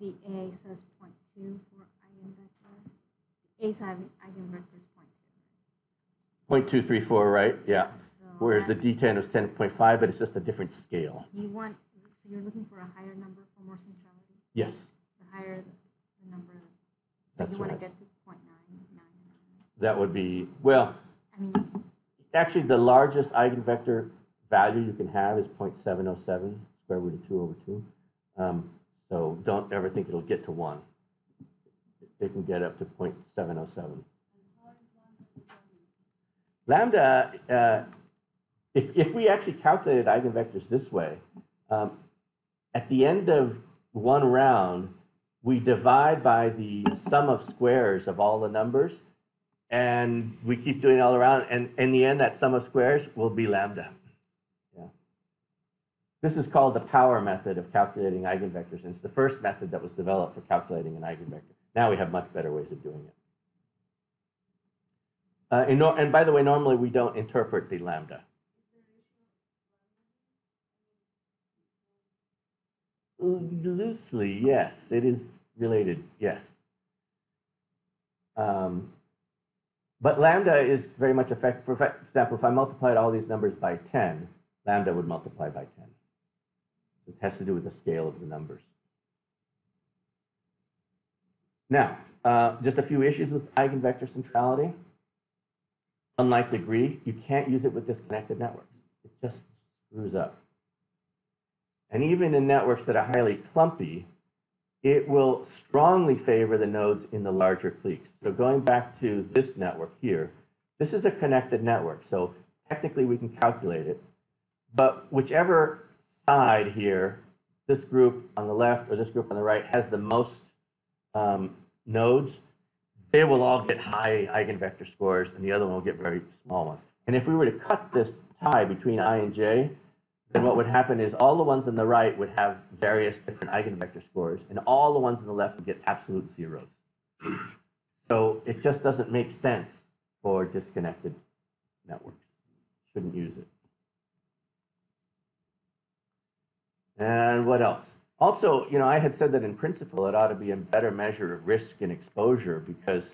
the A says 0.2 for eigenvector. The A's eigenvector is 0.2. 0.234, right? Yeah. So Whereas the D10 was 10.5, but it's just a different scale. Do you want, so you're looking for a higher number for more centrality? Yes. The higher the number, so That's you want right. to get to 0.999. That would be, well, I mean, actually the largest eigenvector value you can have is 0.707, square root of 2 over 2. So don't ever think it'll get to 1. It can get up to 0.707. Lambda, if we actually calculated eigenvectors this way, at the end of one round, we divide by the sum of squares of all the numbers, and we keep doing it all around, and in the end, that sum of squares will be lambda. Yeah. This is called the power method of calculating eigenvectors, and it's the first method that was developed for calculating an eigenvector. Now we have much better ways of doing it. And by the way, normally we don't interpret the lambda. Loosely, yes, it is related, yes. But lambda is very much effective. For example, if I multiplied all these numbers by 10, lambda would multiply by 10. It has to do with the scale of the numbers. Now, just a few issues with eigenvector centrality. Unlike degree, you can't use it with disconnected networks. It just screws up. And even in networks that are highly clumpy, it will strongly favor the nodes in the larger cliques. So going back to this network here, this is a connected network. So technically we can calculate it. But whichever side here, this group on the left or this group on the right has the most nodes, they will all get high eigenvector scores, and the other one will get very small ones. And if we were to cut this tie between I and j, then what would happen is all the ones on the right would have various different eigenvector scores, and all the ones on the left would get absolute zeros. So it just doesn't make sense for disconnected networks. Shouldn't use it. And what else? Also, I had said that in principle it ought to be a better measure of risk and exposure because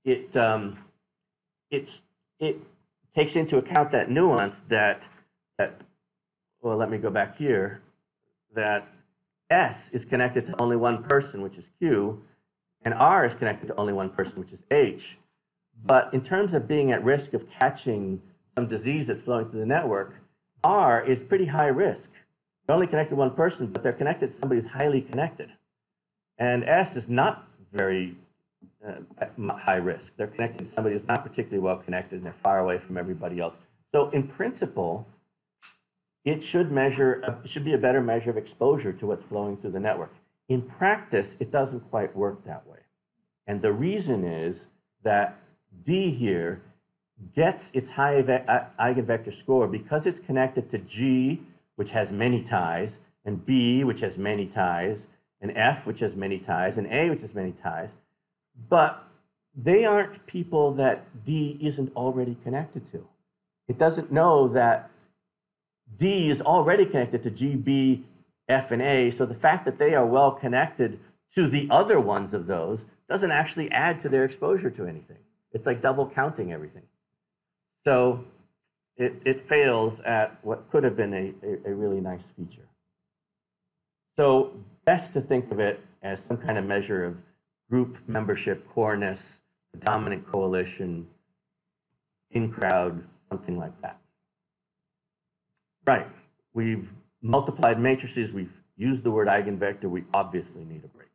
it takes into account that nuance that well, let me go back here, that S is connected to only one person, which is Q, and R is connected to only one person, which is H. But in terms of being at risk of catching some disease that's flowing through the network, R is pretty high risk. They're only connected to one person, but they're connected to somebody who's highly connected. And S is not very high risk. They're connected to somebody who's not particularly well connected, and they're far away from everybody else. So in principle, it should be a better measure of exposure to what's flowing through the network. In practice, it doesn't quite work that way. And the reason is that D here gets its high eigenvector score because it's connected to G, which has many ties, and B, which has many ties, and F, which has many ties, and A, which has many ties. But they aren't people that D isn't already connected to. It doesn't know that D is already connected to G, B, F, and A, so the fact that they are well connected to the other ones of those doesn't actually add to their exposure to anything. It's like double counting everything. So it fails at what could have been a really nice feature. So best to think of it as some kind of measure of group membership, coreness, the dominant coalition, in-crowd, something like that. Right, we've multiplied matrices, we've used the word eigenvector, we obviously need a break.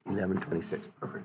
$11:26, perfect.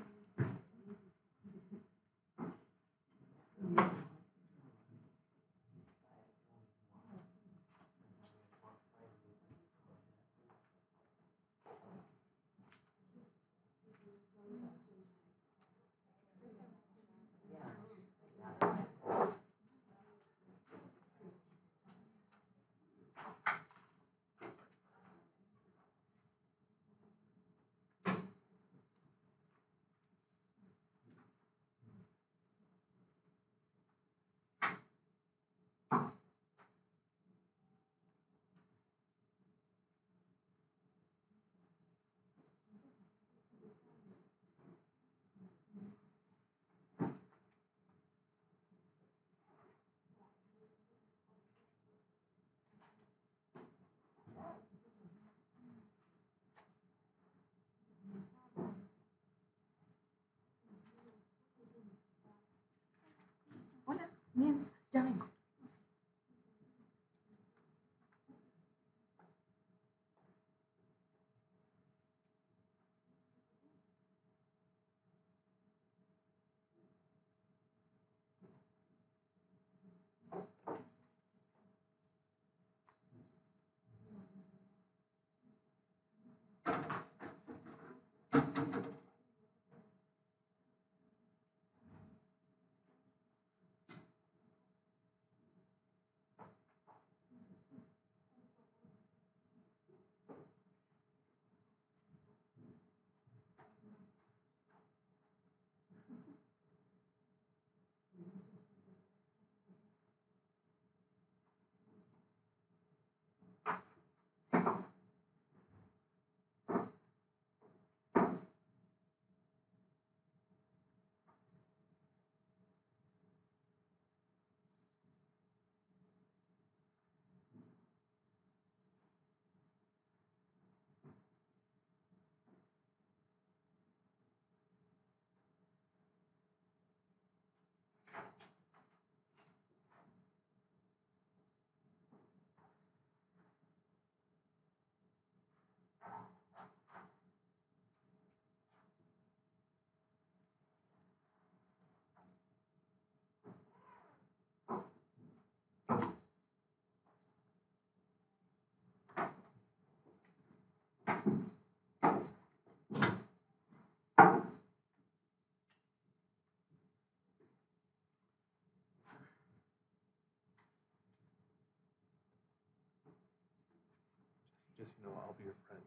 just, I'll be your friend.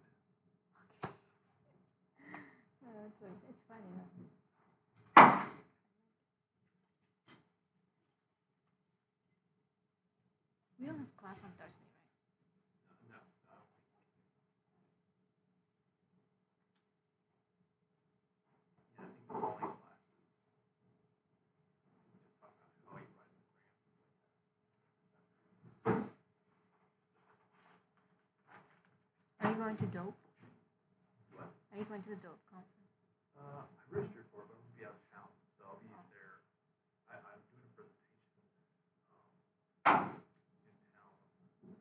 No, it's funny. No? We don't have class on Thursday, right? No. Yeah, I think the following classes, we just talk about how you write the grants. Are you going to DOPE? What? Are you going to the DOPE conference? I registered for it, but I'm gonna be out of town, so I'll be there. I'm doing a presentation in town on Thursday,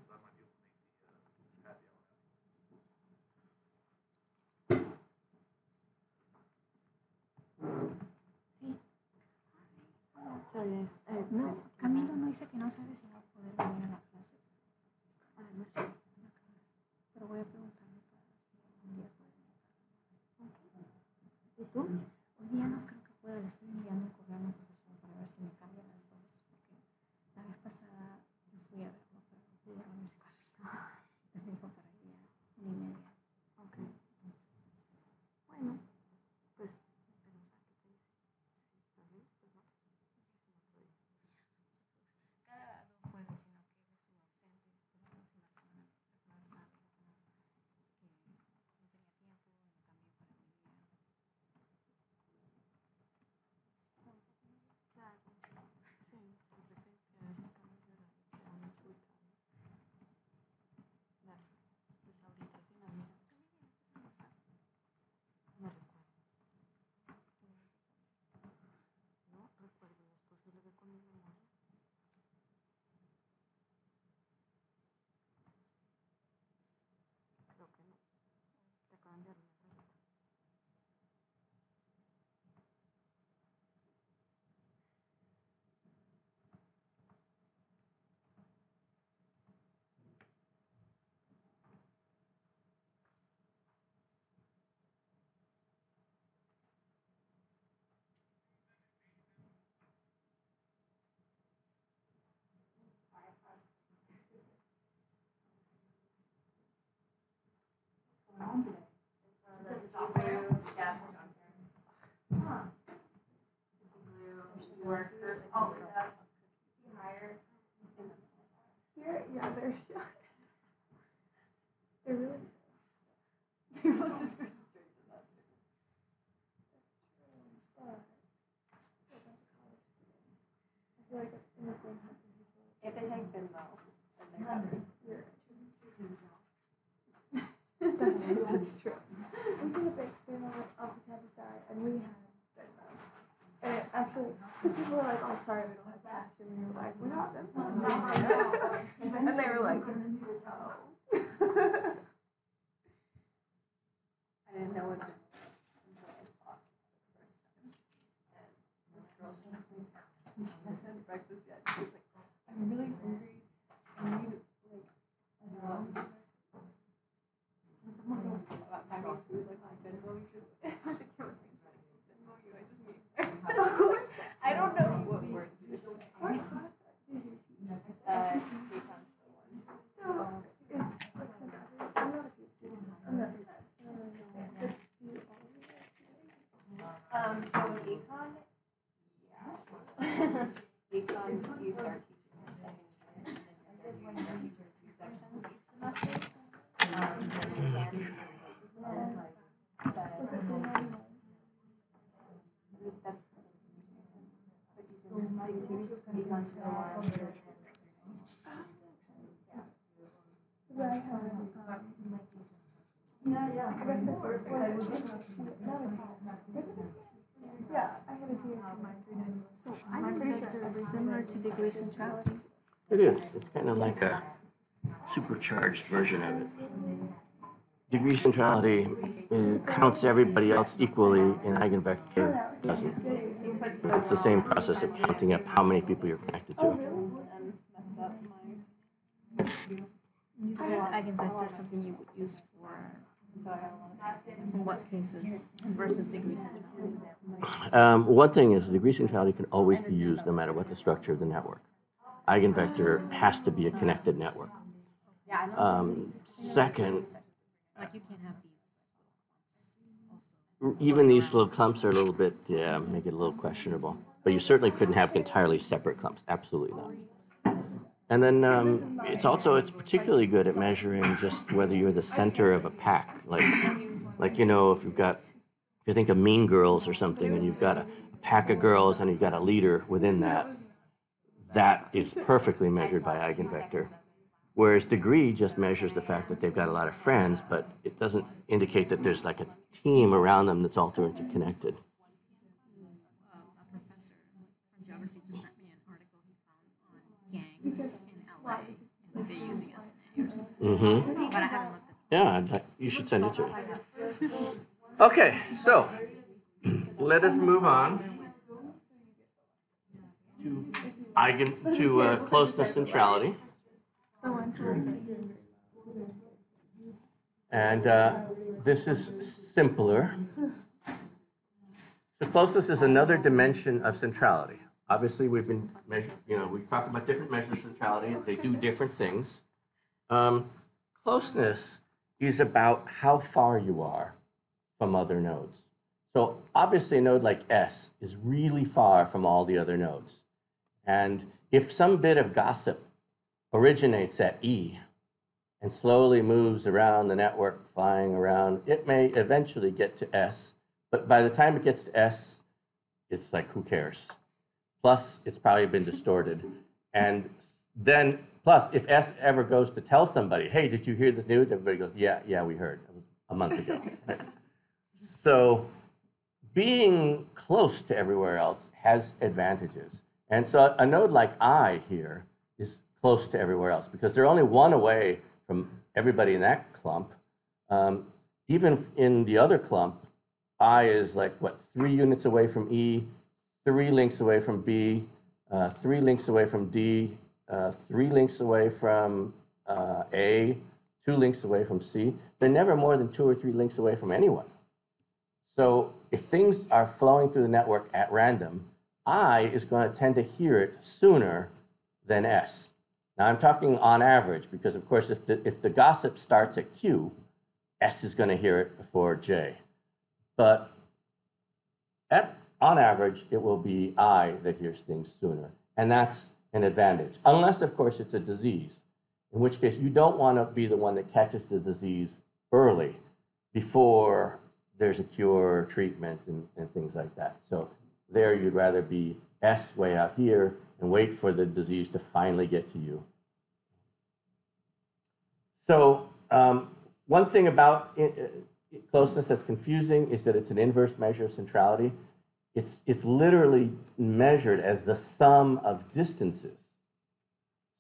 so I might be able to make the happy hour. No, Camilo no dice que no sabe si va a poder venir a la clase. Pero voy a preguntarle para ver si algún día puede venir. ¿Y tú? Hoy día no creo que pueda, le estoy enviando un correo a mi profesor para ver si me cambia las dos, porque la vez pasada yo fui a verlo, pero no pude reunirse conmigo. Entonces me dijo para el día 1:30. Ok. Entonces, bueno, pues esperemos a que te dice. Si está bien, pues no. Cada 2 jueves, sino que él estuvo ausente por la próxima semana, la semana pasada me dijo que no tenía tiempo, me cambié para hoy día. Claro, sí, de repente a veces cambios de horario te dan mucho ubicado. Claro, pues ahorita que la mira, tú me dijiste en WhatsApp. No recuerdo. No recuerdo, es posible que con mi memoria. Creo que no. Te acaban de dar un mensaje. Here, yeah, they're short. They're really short. You're supposed to go straight to that. But I feel like it's in the same house as people. If they take them though, then they're covered. That's true. We did a big stand on the campus side, and we had Venmo. And it actually, because people were like, "Oh, sorry, we don't have cash," and we were like, "We're not Venmo." And they were like, "Oh." I didn't know what until I talked the first time. And this girl, she hadn't had breakfast yet. She was like, "I'm really hungry. I need I mean, food like my Venmo, because she came with me. She's like, Venmo you, I just need. I don't know what words you're saying. Decon for one. So, I'm not a huge student. I'm not a huge student. So econ, yeah. Econ, you start teaching your second year, and then your third year, you start teaching 2 sections each semester. Yeah, I had a TA for my grade. So eigenvector is similar to degree centrality. It is. It's kind of like a supercharged version of it. Degree centrality counts everybody else equally, and eigenvector doesn't. It's the same process of counting up how many people you're connected to. You said eigenvector is something you would use for in what cases versus degree centrality? One thing is degree centrality can always be used no matter what the structure of the network. Eigenvector has to be a connected network. Second, Like you can't have these also. even these little clumps are a little bit, yeah, make it a little questionable. But you certainly couldn't have entirely separate clumps. Absolutely not. And then it's particularly good at measuring just whether you're the center of a pack. Like if you think of Mean Girls or something, and you've got a pack of girls and you've got a leader within that is perfectly measured by eigenvector. Whereas degree just measures the fact that they've got a lot of friends, but it doesn't indicate that there's like a team around them that's all interconnected. A professor from geography just sent me an article he found on gangs in LA and what they're using as an A or something. Mm-hmm. But I haven't looked at it. Yeah, you should send it to me. Okay, so let us move on to closeness centrality. And this is simpler. So closeness is another dimension of centrality. Obviously, we've been measuring, we talk about different measures of centrality. They do different things. Closeness is about how far you are from other nodes. So obviously, a node like S is really far from all the other nodes. And if some bit of gossip originates at E and slowly moves around the network, flying around, it may eventually get to S. But by the time it gets to S, it's like, who cares? Plus, it's probably been distorted. And then, plus, if S ever goes to tell somebody, hey, did you hear this news? Everybody goes, yeah, we heard a month ago. So being close to everywhere else has advantages. And so a node like I here is close to everywhere else because they're only one away from everybody in that clump. Even in the other clump, I is like, 3 units away from E, 3 links away from B, 3 links away from D, 3 links away from A, 2 links away from C. They're never more than 2 or 3 links away from anyone. So if things are flowing through the network at random, I is going to tend to hear it sooner than S. Now I'm talking on average because, of course, if the gossip starts at Q, S is going to hear it before J. But on average, it will be I that hears things sooner. And that's an advantage, unless, of course, it's a disease, in which case you don't want to be the one that catches the disease early before there's a cure or treatment and things like that. So there you'd rather be S way out here and wait for the disease to finally get to you. So one thing about closeness that's confusing is that it's an inverse measure of centrality. It's literally measured as the sum of distances.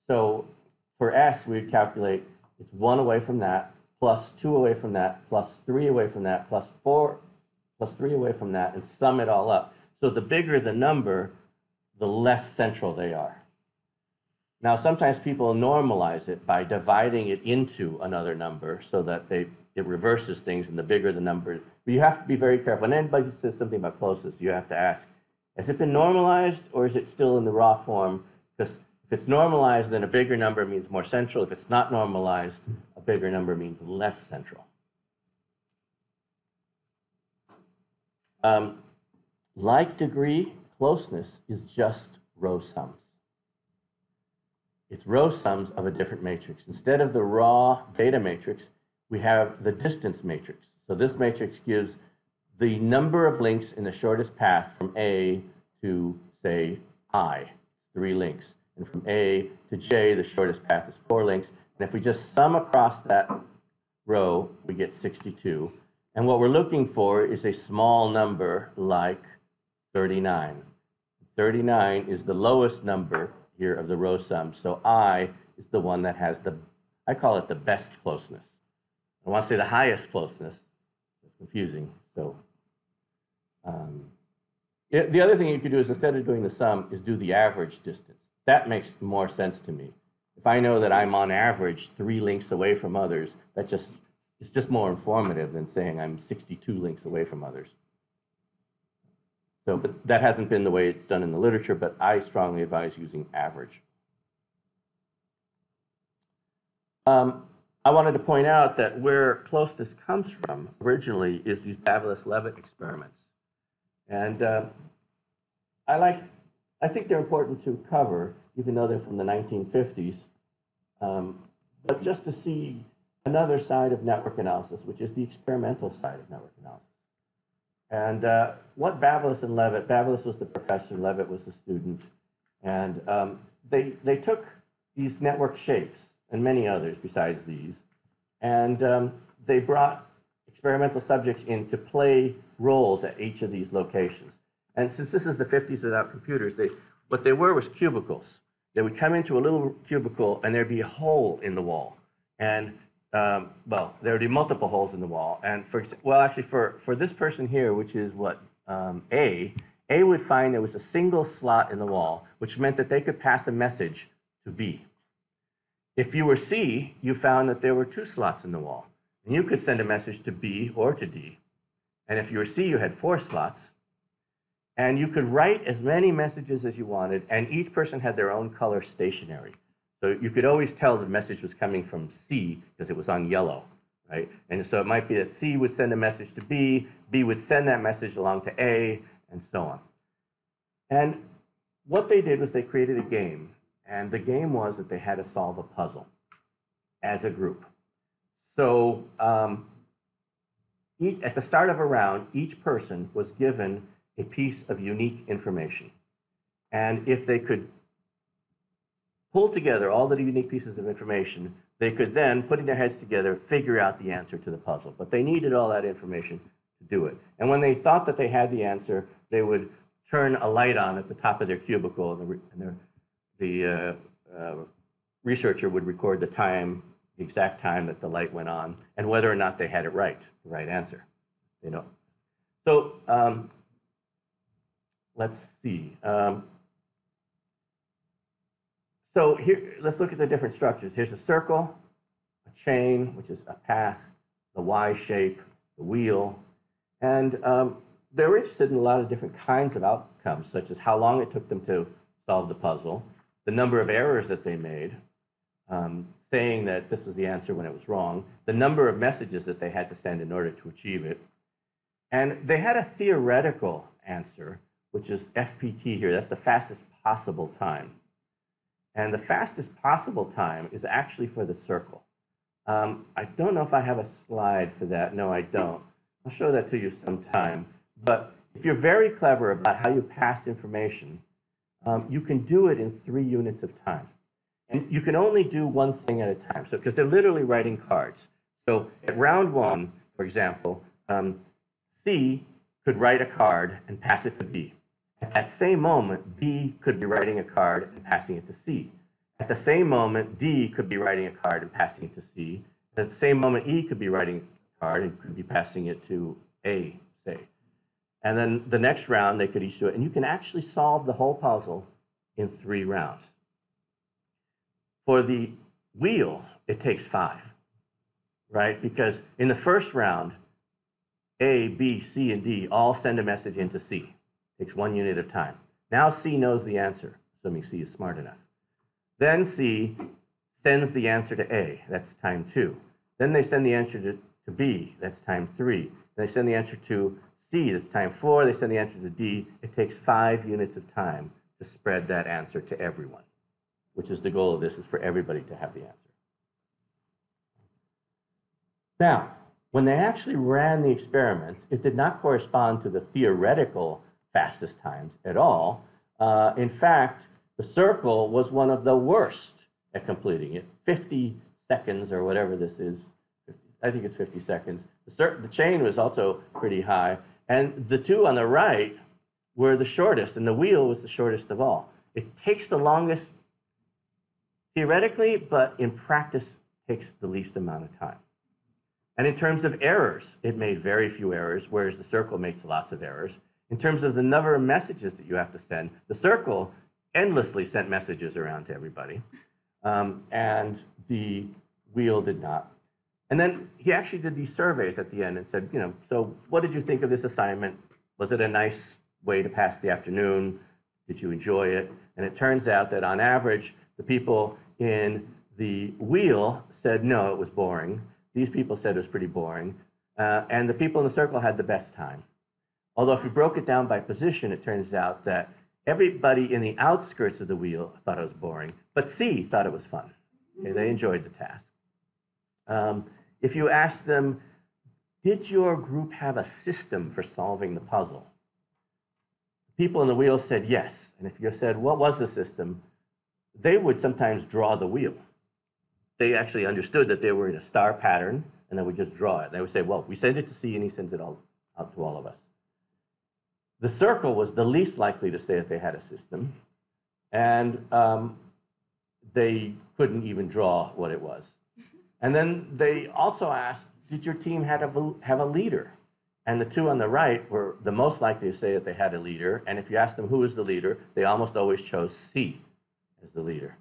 So for S, we'd calculate it's 1 away from that, plus 2 away from that, plus 3 away from that, plus 4, plus 3 away from that, and sum it all up. So the bigger the number, the less central they are. Now, sometimes people normalize it by dividing it into another number so that it reverses things, and the bigger the number. But you have to be very careful. When anybody says something about closeness, you have to ask, has it been normalized, or is it still in the raw form? Because if it's normalized, then a bigger number means more central. If it's not normalized, a bigger number means less central. Like degree, closeness is just row sums. It's row sums of a different matrix. Instead of the raw data matrix, we have the distance matrix. So this matrix gives the number of links in the shortest path from A to, say, I, 3 links. And from A to J, the shortest path is 4 links. And if we just sum across that row, we get 62. And what we're looking for is a small number like 39. 39 is the lowest number here of the row sum. So I is the one that has I call it the best closeness. I want to say the highest closeness. It's confusing. So the other thing you could do is, instead of doing the sum, is do the average distance. That makes more sense to me. If I know that I'm on average 3 links away from others, it's just more informative than saying I'm 62 links away from others. So, but that hasn't been the way it's done in the literature, but I strongly advise using average. I wanted to point out that where close this comes from originally is these Bavelas-Levitt experiments. And I think they're important to cover, even though they're from the 1950s, but just to see another side of network analysis, which is the experimental side of network analysis. And what Bavelas and Levitt, Bavelas was the professor, Levitt was the student, and they took these network shapes and many others besides these, and they brought experimental subjects in to play roles at each of these locations. And since this is the 50s without computers, what they were was cubicles. They would come into a little cubicle and there'd be a hole in the wall. And well, there would be multiple holes in the wall. And actually for this person here, which is what, A would find there was a single slot in the wall, which meant that they could pass a message to B. If you were C, you found that there were 2 slots in the wall. And you could send a message to B or to D. And if you were C, you had 4 slots. And you could write as many messages as you wanted, and each person had their own color stationery. So you could always tell the message was coming from C because it was on yellow, right? And so it might be that C would send a message to B, B would send that message along to A, and so on. And what they did was they created a game, and the game was that they had to solve a puzzle as a group. So at the start of a round, each person was given a piece of unique information. And if they could pull together all the unique pieces of information, they could then, putting their heads together, figure out the answer to the puzzle. But they needed all that information to do it. And when they thought that they had the answer, they would turn a light on at the top of their cubicle, and the researcher would record the time, the exact time that the light went on, and whether or not they had it right, the right answer. You know. So let's see. So here, let's look at the different structures. Here's a circle, a chain, which is a path, the Y shape, the wheel. And they're interested in a lot of different kinds of outcomes, such as how long it took them to solve the puzzle, the number of errors that they made, saying that this was the answer when it was wrong, the number of messages that they had to send in order to achieve it. And they had a theoretical answer, which is FPT here. That's the fastest possible time. And the fastest possible time is actually for the circle. I don't know if I have a slide for that. No, I don't. I'll show that to you sometime. But if you're very clever about how you pass information, you can do it in 3 units of time. And you can only do one thing at a time. So, because they're literally writing cards. So at round 1, for example, C could write a card and pass it to B. At that same moment, B could be writing a card and passing it to C. At the same moment, D could be writing a card and passing it to C. At the same moment, E could be writing a card and could be passing it to A, say. And then the next round, they could each do it. And you can actually solve the whole puzzle in 3 rounds. For the wheel, it takes 5, right? Because in the first round, A, B, C, and D all send a message into C. Takes 1 unit of time. Now C knows the answer, assuming C is smart enough. Then C sends the answer to A, that's time 2. Then they send the answer to B, that's time 3. Then they send the answer to C, that's time 4. They send the answer to D. It takes 5 units of time to spread that answer to everyone, which is the goal of this, is for everybody to have the answer. Now, when they actually ran the experiments, it did not correspond to the theoretical fastest times at all. In fact, the circle was one of the worst at completing it. 50 seconds or whatever this is. I think it's 50 seconds. The chain was also pretty high. And the 2 on the right were the shortest, and the wheel was the shortest of all. It takes the longest theoretically, but in practice takes the least amount of time. And in terms of errors, it made very few errors, whereas the circle makes lots of errors. In terms of the number of messages that you have to send, the circle endlessly sent messages around to everybody, and the wheel did not. And then he actually did these surveys at the end and said, you know, so what did you think of this assignment? Was it a nice way to pass the afternoon? Did you enjoy it? And it turns out that on average, the people in The wheel said, no, it was boring. These people said it was pretty boring. And the people in the circle had the best time. Although if you broke it down by position, it turns out that everybody in the outskirts of the wheel thought it was boring, but C thought it was fun. Okay, they enjoyed the task. If you asked them, did your group have a system for solving the puzzle? People in the wheel said yes. And if you said, what was the system? They would sometimes draw the wheel. They actually understood that they were in a star pattern, and they would just draw it. They would say, well, we send it to C, and he sends it all out to all of us. The circle was the least likely to say that they had a system, and they couldn't even draw what it was. And then they also asked, did your team have a leader? And the two on the right were the most likely to say that they had a leader, and if you asked them who was the leader, they almost always chose C as the leader.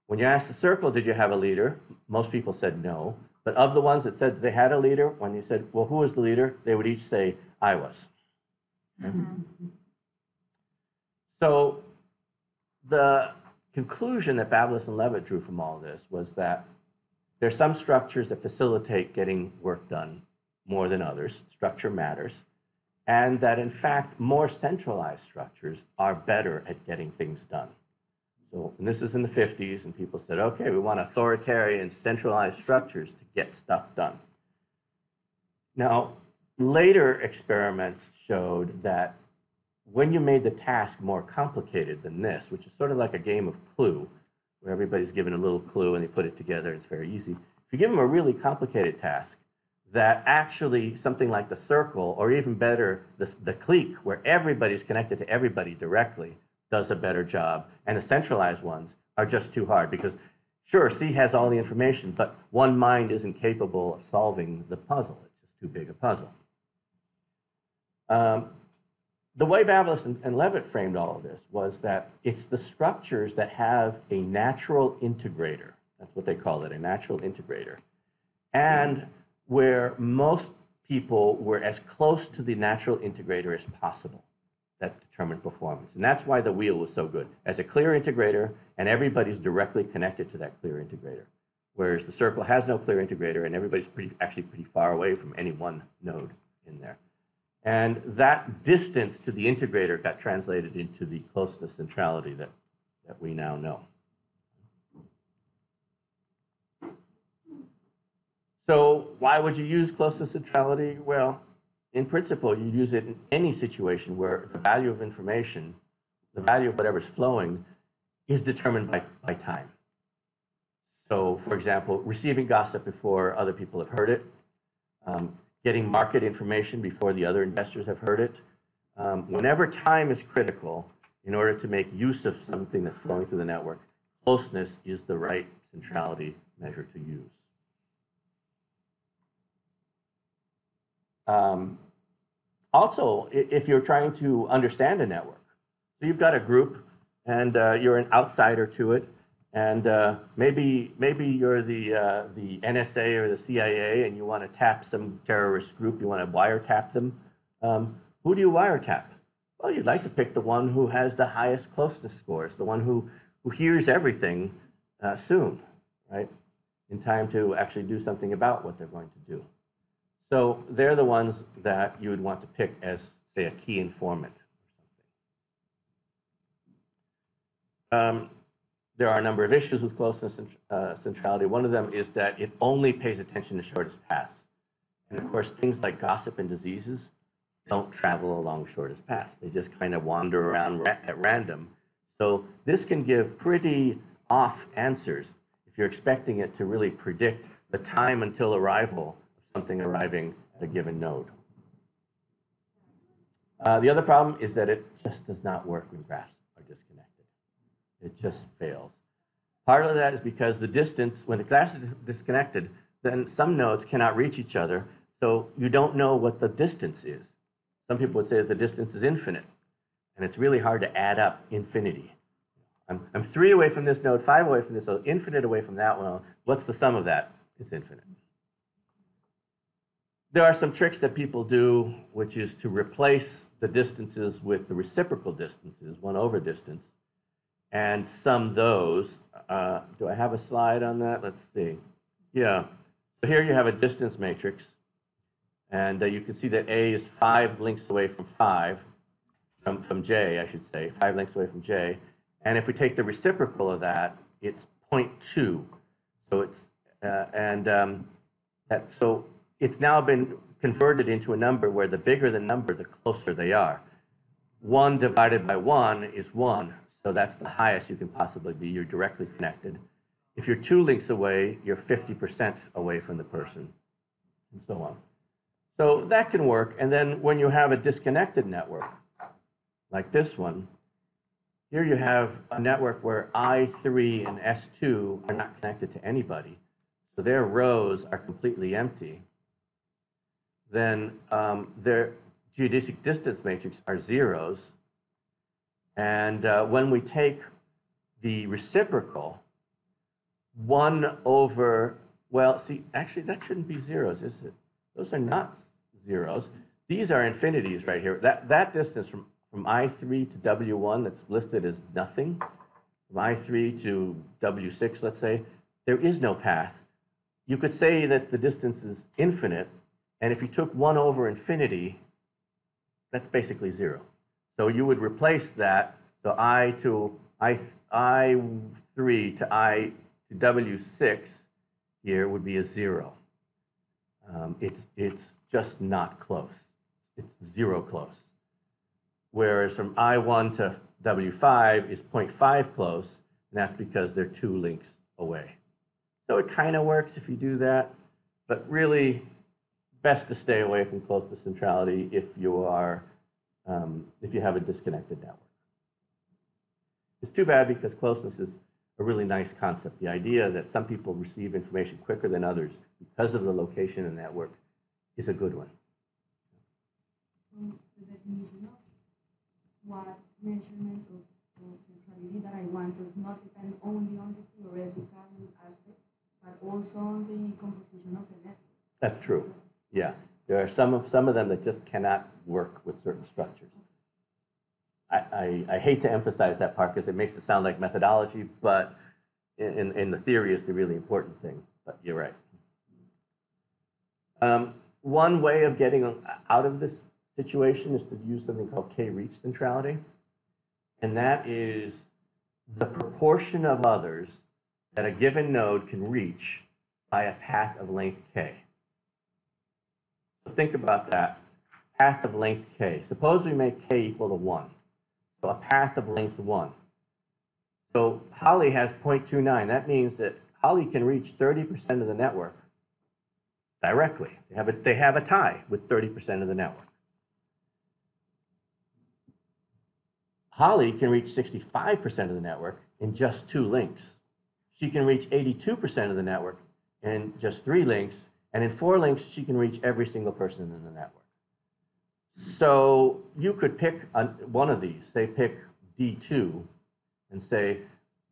When you asked the circle, did you have a leader? Most people said no. But of the ones that said they had a leader, when you said, well, who was the leader? They would each say, I was. So the conclusion that Babelis and Levitt drew from all this was that there's some structures that facilitate getting work done more than others. Structure matters. And that, in fact, more centralized structures are better at getting things done. So, and this is in the 50s, and people said, okay, we want authoritarian, centralized structures to get stuff done. Now, later experiments showed that when you made the task more complicated than this, which is sort of like a game of Clue, where everybody's given a little clue and they put it together, and it's very easy. If you give them a really complicated task, that actually something like the circle, or even better, the clique, where everybody's connected to everybody directly, does a better job. And the centralized ones are just too hard because, sure, C has all the information, but one mind isn't capable of solving the puzzle. It's just too big a puzzle. The way Babelis and Levitt framed all of this was that it's the structures that have a natural integrator. That's what they call it, a natural integrator. And where most people were as close to the natural integrator as possible that determined performance. And that's why the wheel was so good. As a clear integrator, and everybody's directly connected to that clear integrator. Whereas the circle has no clear integrator, and everybody's actually pretty far away from any one node in there. And that distance to the integrator got translated into the closeness centrality that we now know. So why would you use closeness centrality? Well, in principle, you use it in any situation where the value of information, the value of whatever's flowing, is determined by time. So, for example, receiving gossip before other people have heard it, getting market information before the other investors have heard it. Whenever time is critical, in order to make use of something that's flowing through the network, closeness is the right centrality measure to use. Also, if you're trying to understand a network, so you've got a group and you're an outsider to it, and maybe you're the NSA or the CIA and you want to tap some terrorist group, you want to wiretap them. Who do you wiretap? Well, you'd like to pick the one who has the highest closeness scores, the one who hears everything soon, right? In time to actually do something about what they're going to do. So they're the ones that you would want to pick as, say, a key informant or something. There are a number of issues with closeness centrality. One of them is that it only pays attention to shortest paths. And of course, things like gossip and diseases don't travel along shortest paths. They just kind of wander around at random. So this can give pretty off answers if you're expecting it to really predict the time until arrival something arriving at a given node. The other problem is that it just does not work when graphs are disconnected. It just fails. Part of that is because the distance, when the graph is disconnected, then some nodes cannot reach each other, so you don't know what the distance is. Some people would say that the distance is infinite, and it's really hard to add up infinity. I'm 3 away from this node, 5 away from this, so infinite away from that one. What's the sum of that? It's infinite. There are some tricks that people do, which is to replace the distances with the reciprocal distances, 1 over distance, and sum those. Do I have a slide on that? Let's see. Yeah. So here you have a distance matrix. And you can see that A is 5 links away from 5, from J, I should say, 5 links away from J. And if we take the reciprocal of that, it's 0.2. So it's, so it's now been converted into a number where the bigger the number, the closer they are. 1 divided by 1 is 1. So that's the highest you can possibly be. You're directly connected. If you're 2 links away, you're 50% away from the person, and so on. So that can work. And then when you have a disconnected network, like this one, here you have a network where I3 and S2 are not connected to anybody. So their rows are completely empty. Then their geodesic distance matrix are zeros. And when we take the reciprocal, 1 over, well, see, actually, that shouldn't be zeros, is it? Those are not zeros. These are infinities right here. That distance from I3 to W1 that's listed as nothing, from I3 to W6, let's say, there is no path. You could say that the distance is infinite, and if you took 1 over infinity, that's basically 0. So you would replace that, so I3 to W6 here would be a 0. It's just not close. It's 0 close. Whereas from I1 to W5 is 0.5 close, and that's because they're 2 links away. So it kind of works if you do that, but really best to stay away from close to centrality if you are if you have a disconnected network. It's too bad because closeness is a really nice concept. The idea that some people receive information quicker than others because of the location of the network is a good one. So the definition of what measurement of centrality that I want does not depend only on the theoretical aspect, but also on the composition of the network. That's true. Yeah, there are some of them that just cannot work with certain structures. I hate to emphasize that part because it makes it sound like methodology, but in the theory is the really important thing. But you're right. One way of getting out of this situation is to use something called K-reach centrality, and that is the proportion of others that a given node can reach by a path of length k. So think about that. Path of length k. Suppose we make k equal to 1. So a path of length 1. So Holly has 0.29. That means that Holly can reach 30% of the network directly. They have a tie with 30% of the network. Holly can reach 65% of the network in just 2 links. She can reach 82% of the network in just 3 links. And in 4 links, she can reach every single person in the network. So you could pick one of these, say pick D2, and say,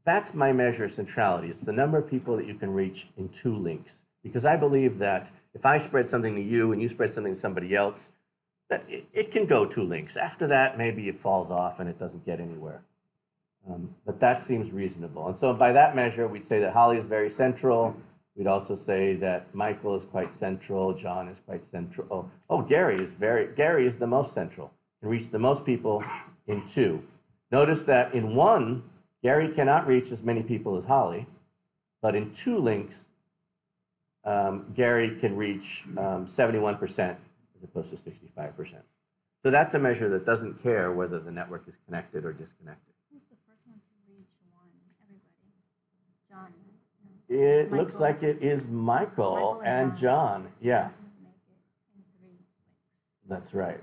that's my measure of centrality. It's the number of people that you can reach in 2 links. Because I believe that if I spread something to you and you spread something to somebody else, that it can go 2 links. After that, maybe it falls off and it doesn't get anywhere. But that seems reasonable. And so by that measure, we'd say that Holly is very central. We'd also say that Michael is quite central, John is quite central. Oh, Gary is the most central, can reach the most people in 2. Notice that in 1, Gary cannot reach as many people as Holly, but in 2 links, Gary can reach 71% as opposed to 65%. So that's a measure that doesn't care whether the network is connected or disconnected. Who's the first one to reach 1? Everybody. John. It Michael. looks like it is Michael and John. Yeah. Make it in 3 links. That's right.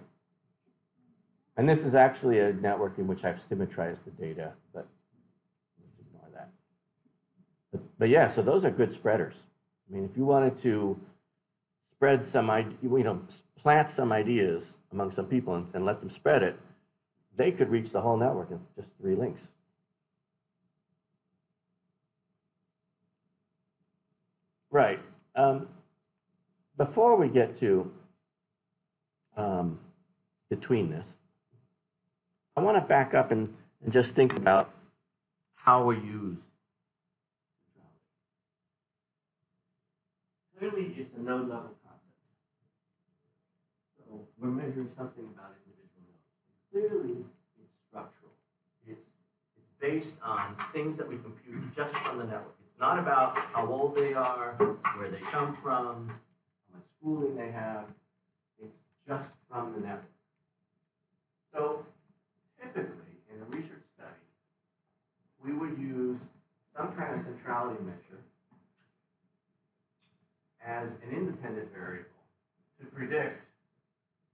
And this is actually a network in which I've symmetrized the data, but let's ignore that. But yeah, so those are good spreaders. I mean, if you wanted to spread some, plant some ideas among some people and let them spread it, they could reach the whole network in just 3 links. Right. Before we get to between this, I want to back up and just think about how we use clearly it's a node level concept. So we're measuring something about individual nodes. Clearly it's structural. It's based on things that we compute just from the network. It's not about how old they are, where they come from, how much schooling they have. It's just from the network. So typically, in a research study, we would use some kind of centrality measure as an independent variable to predict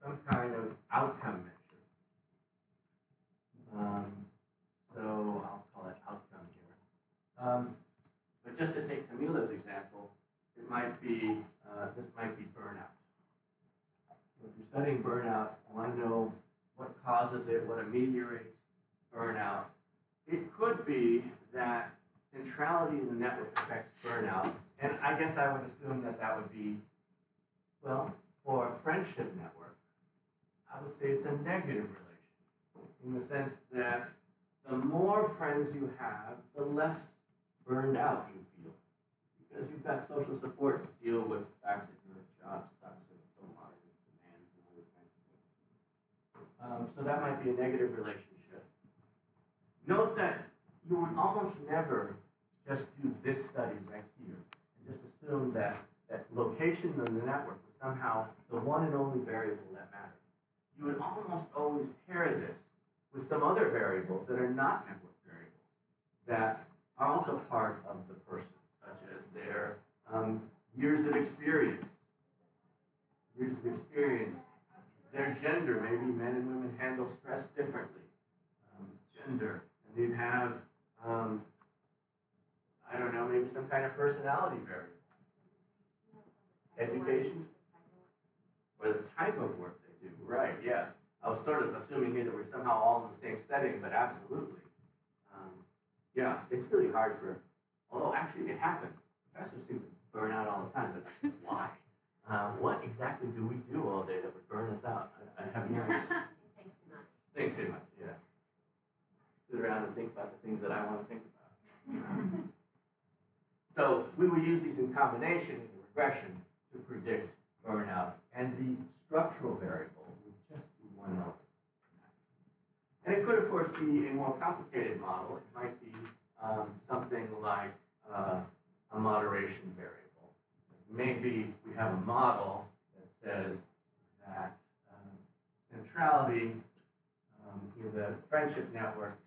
some kind of outcome measure. So I'll call it outcome here. But just to take Camila's example, it might be, this might be burnout. So if you're studying burnout, you want to know what causes it, what ameliorates burnout. It could be that centrality in the network affects burnout. And I guess I would assume that that would be, well, for a friendship network, I would say it's a negative relation, in the sense that the more friends you have, the less burned out you feel. Because you've got social support to deal with the fact that your job sucks and it's so hard and demands and all those kinds of things. So that might be a negative relationship. Note that you would almost never just do this study right here and just assume that location in the network was somehow the one and only variable that mattered. You would almost always pair this with some other variables that are not network variables, that are also part of the person, such as their years of experience. Their gender, maybe men and women handle stress differently. Gender, and you'd have, I don't know, maybe some kind of personality variable. Education, or the type of work they do, right, yeah. I was sort of assuming here that we're somehow all in the same setting, but absolutely. Yeah, it's really hard for, although actually it happens. Professors seem to burn out all the time, but why? What exactly do we do all day that would burn us out? I have no idea. Think too much, yeah. Sit around and think about the things that I want to think about. So we would use these in combination in the regression to predict burnout, and the structural variable would just be one element. And it could, of course, be a more complicated model. It might be something like a moderation variable. Maybe we have a model that says that centrality in the friendship networks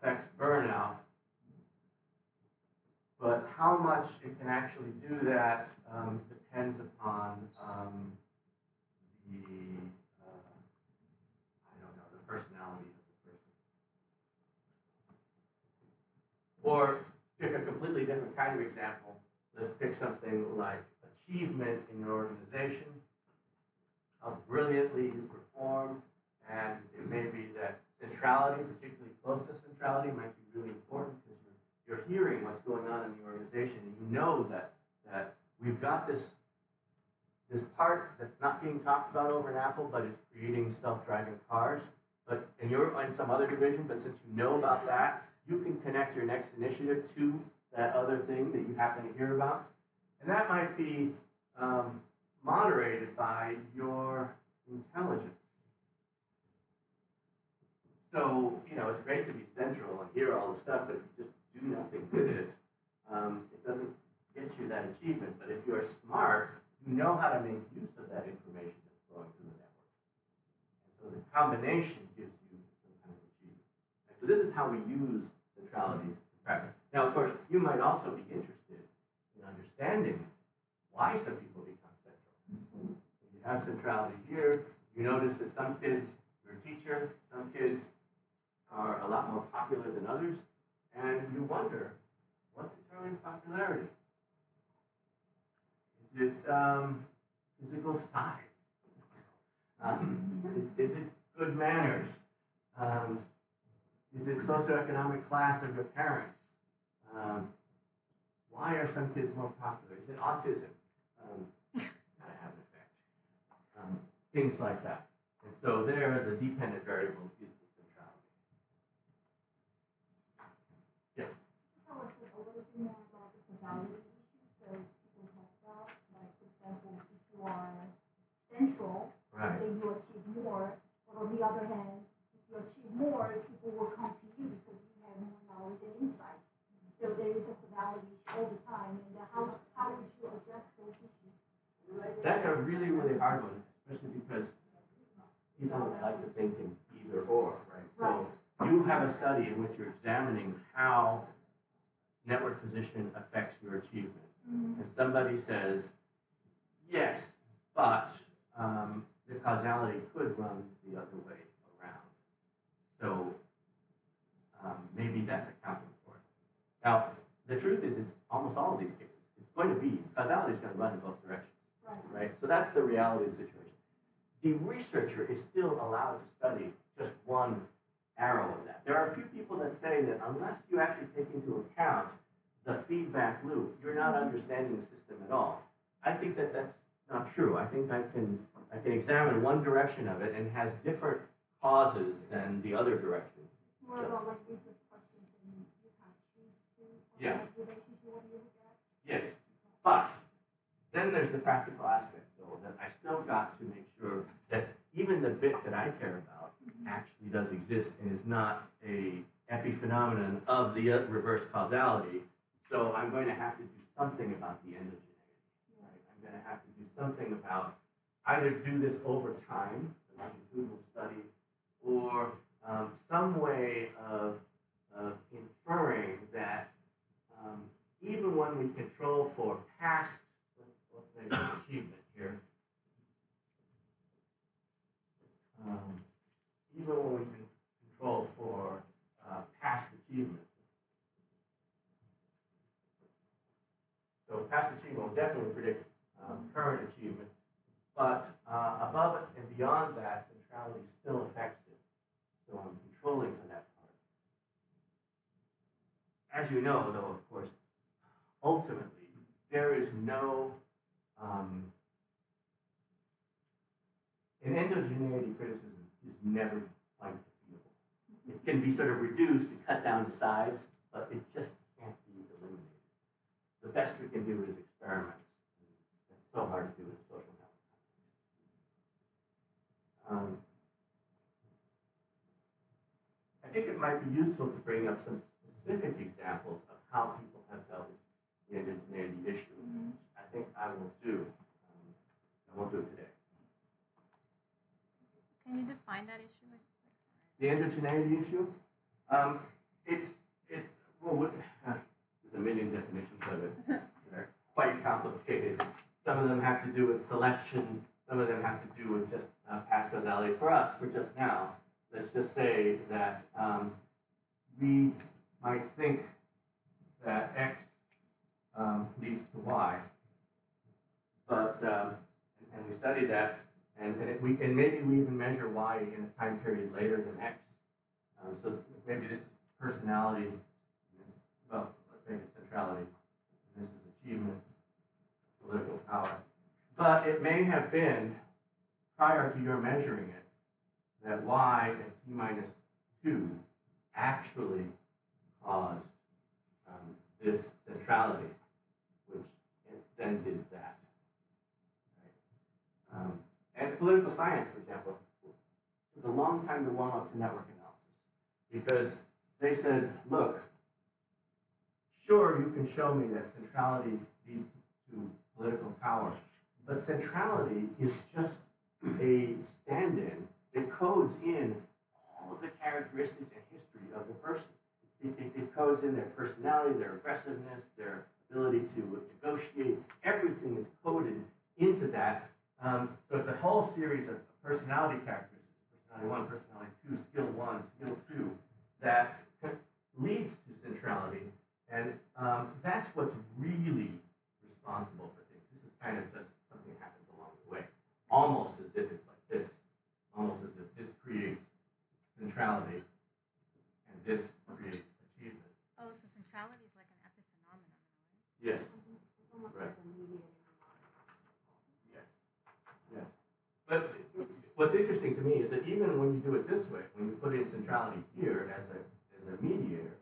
affects burnout, but how much it can actually do that depends upon the personality of the person. Or pick a completely different kind of example. Let's pick something like achievement in your organization, how brilliantly you perform, and it may be that centrality, particularly closeness centrality, might be really important because you're hearing what's going on in the organization, and you know that we've got this part that's not being talked about over in Apple, but it's creating self-driving cars. And you're in some other division, but since you know about that, you can connect your next initiative to that other thing that you happen to hear about. And that might be moderated by your intelligence. So, it's great to be central and hear all the stuff, but if you just do nothing with it, it doesn't get you that achievement. But if you're smart, you know how to make use of that information that's flowing through the network. And so the combination gives you some kind of achievement. And so this is how we use centrality in practice. Now, of course, you might also be interested in understanding why some people become central. If you have centrality here, you notice that some kids, your teacher, some kids are a lot more popular than others, and you wonder, what determines popularity? Is it physical size? Is it good manners? Is it socioeconomic class of your parents? Why are some kids more popular? Is it autism? Gotta have an effect. Things like that. And so there, the dependent variable is the centrality. Yeah. Tell us a little bit more about the centrality That's a really, really hard one, especially because people don't like to think in either or, right? So you have a study in which you're examining how network position affects your achievement. And somebody says, yes, but the causality could run the other way around. So maybe that's accounting for it. Now, the truth is, it's almost all of these cases, it's going to be, causality is going to run in both directions, right? So that's the reality of the situation. The researcher is still allowed to study just one arrow of that. There are a few people that say that unless you actually take into account the feedback loop, you're not understanding the system at all. I think that that's not true. I think I can examine one direction of it and it has different causes than the other direction. More about like research questions and you kind of choose to Yeah. relationship what you look at. Yes, but then there's the practical aspect, though, that I still got to make sure that even the bit that I care about actually does exist and is not a epiphenomenon of the reverse causality. So I'm going to have to do something about the endogeneity. Right? I'm going to have to do something about either do this over time, a longitudinal study, or some way of inferring that even when we control for past, let's make an achievement here, even when we can control for past achievement. So past achievement will definitely predict current achievement, but above it and beyond that, centrality still affects it. So I'm controlling for that part. As you know, though, of course, ultimately, there is no, an endogeneity criticism is never quite defeatable. It can be sort of reduced to cut down to size, but it just can't be eliminated. The best we can do is experiments. It's so hard to do in social health. I think it might be useful to bring up some specific examples of how people have dealt with the endogeneity issue. I think I will do. I won't do it today. Can you define that issue? The endogeneity issue? Well, there's a million definitions of it. They're quite complicated. Some of them have to do with selection. Some of them have to do with just past causality. For us, for just now, let's just say that we might think that X leads to Y, but and we study that, and maybe we even measure Y in a time period later than X. So maybe this is personality. Well, let's make it centrality. And this is achievement, political power. But it may have been prior to your measuring it that Y at T minus 2 actually caused this centrality, which then did that. Right? And political science, for example, took a long time to warm up to network analysis because they said, look, sure, you can show me that centrality leads to political power, but centrality is just a stand-in that codes in all of the characteristics and history of the person. It codes in their personality, their aggressiveness, their ability to negotiate. Everything is coded into that. So it's a whole series of personality characteristics, personality 1, personality 2, skill 1, skill 2, that leads to centrality. And that's what's really responsible for things. This is kind of just something that happens along the way. Almost as if it's like this. Almost as if this creates centrality and this creates achievement. Oh, so centrality is like an epiphenomenon, right? Yes. Almost Right. like a mediator. Yes. Yes. But what's interesting to me is that even when you do it this way, when you put in centrality here as a mediator,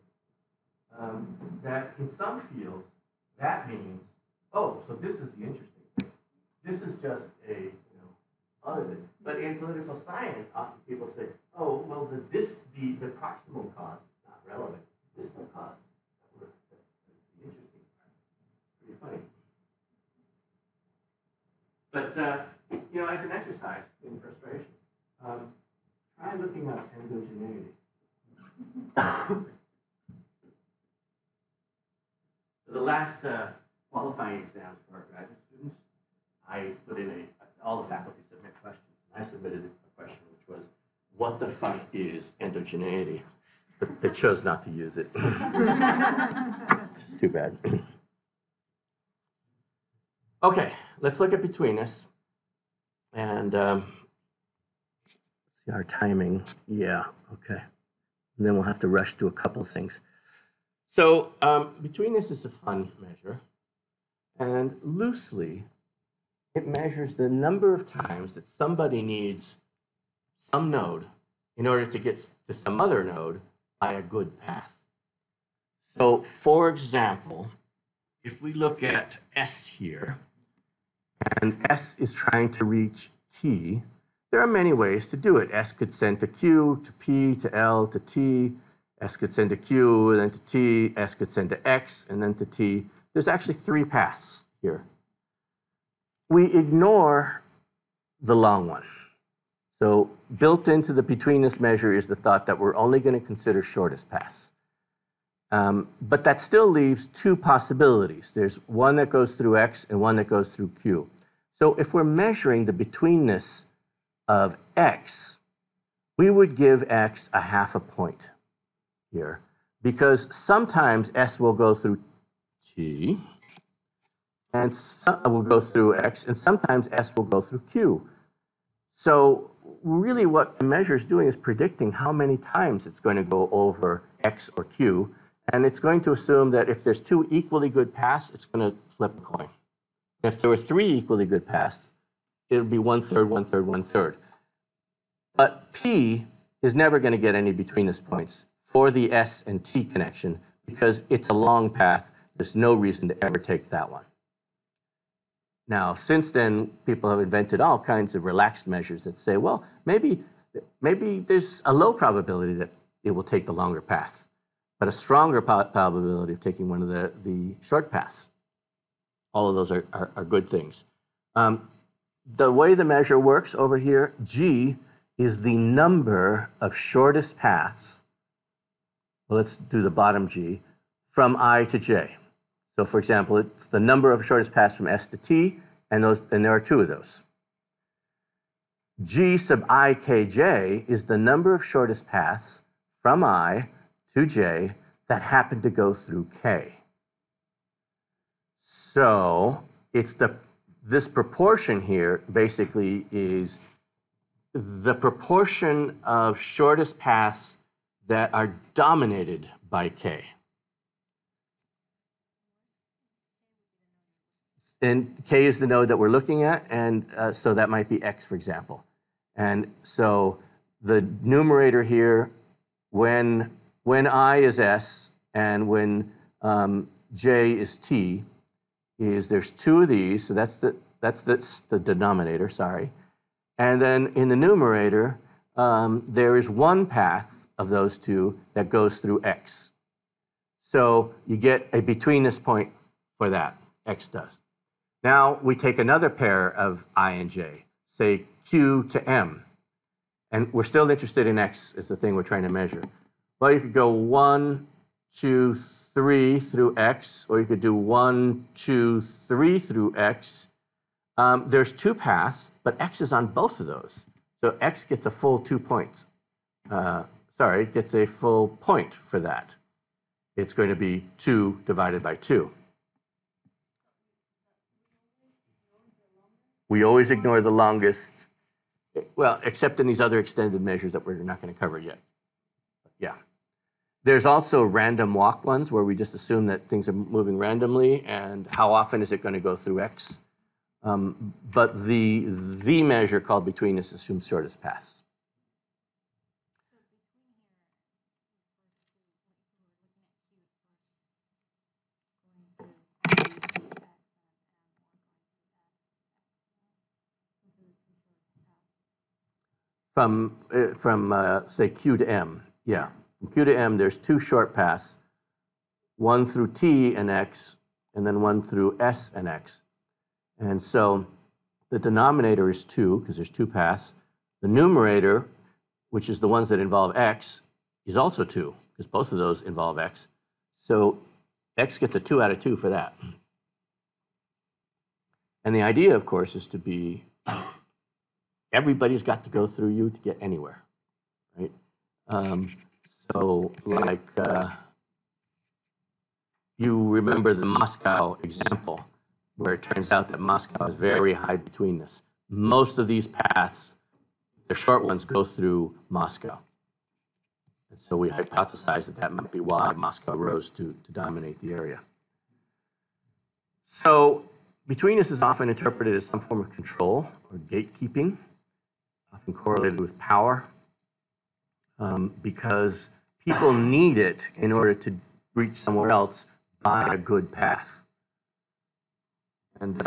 that in some fields, that means, oh, so this is the interesting thing. This is just a, other than, but in political science, often people say, oh, well, the proximal cause is not relevant. Distal cause, that's the interesting part. Pretty funny. But, you know, as an exercise in frustration, try looking up endogeneity. For the last qualifying exams for our graduate students, I put in all the faculty submit questions. I submitted a question which was, what the fuck is endogeneity? But they chose not to use it. It's too bad. Okay, let's look at betweenness. And see our timing. Yeah, okay. And then we'll have to rush through a couple of things. So betweenness is a fun measure. And loosely, it measures the number of times that somebody needs some node in order to get to some other node by a good path. So for example, if we look at S here, and S is trying to reach T, there are many ways to do it. S could send to Q, to P, to L, to T. S could send to Q, and then to T. S could send to X, and then to T. There's actually 3 paths here. We ignore the long one. So built into the betweenness measure is the thought that we're only going to consider shortest paths. But that still leaves 2 possibilities. There's one that goes through X and one that goes through Q. So if we're measuring the betweenness of X, we would give X a half a point here, because sometimes S will go through T, and will go through X, and sometimes S will go through Q. So really what the measure is doing is predicting how many times it's going to go over X or Q, and it's going to assume that if there's 2 equally good paths, it's going to flip a coin. If there were 3 equally good paths, it would be 1/3, 1/3, 1/3. But P is never going to get any betweenness points for the S and T connection because it's a long path. There's no reason to ever take that one. Now, since then, people have invented all kinds of relaxed measures that say, well, maybe there's a low probability that it will take the longer path, but a stronger probability of taking one of the short paths. All of those are good things. The way the measure works over here, G is the number of shortest paths. Well, let's do the bottom G, from I to J. So for example, it's the number of shortest paths from S to T, and there are 2 of those. G sub I k j is the number of shortest paths from I to J that happen to go through K. So it's this proportion here basically is the proportion of shortest paths that are dominated by K. And K is the node that we're looking at, and so that might be X, for example. And so the numerator here, when I is S and when J is T, there's 2 of these, so that's the denominator, sorry. And then in the numerator, there is 1 path of those 2 that goes through X. So you get a betweenness point for that, X does. Now we take another pair of I and J, say Q to M, and we're still interested in X is the thing we're trying to measure. Well, you could go 1, 2, 3 through X, or you could do 1, 2, 3 through X. There's 2 paths, but X is on both of those. So X gets a full 2 points. It gets a full point for that. It's going to be 2 divided by 2. We always ignore the longest, well, except in these other extended measures that we're not going to cover yet. Yeah. There's also random walk ones where we just assume that things are moving randomly and how often is it going to go through X. But the measure called betweenness assumes shortest paths. From say Q to M, yeah. From Q to M, there's 2 short paths, 1 through T and X, and then 1 through S and X. And so the denominator is 2, because there's 2 paths. The numerator, which is the ones that involve x, is also 2, because both of those involve x. So x gets a 2 out of 2 for that. And the idea, of course, is to be, everybody's got to go through you to get anywhere, right? So like, you remember the Moscow example, where it turns out that Moscow is very high betweenness. Most of these paths, the short ones, go through Moscow. And so we hypothesized that that might be why Moscow rose to dominate the area. So betweenness is often interpreted as some form of control or gatekeeping, often correlated with power, because people need it in order to reach somewhere else by a good path. And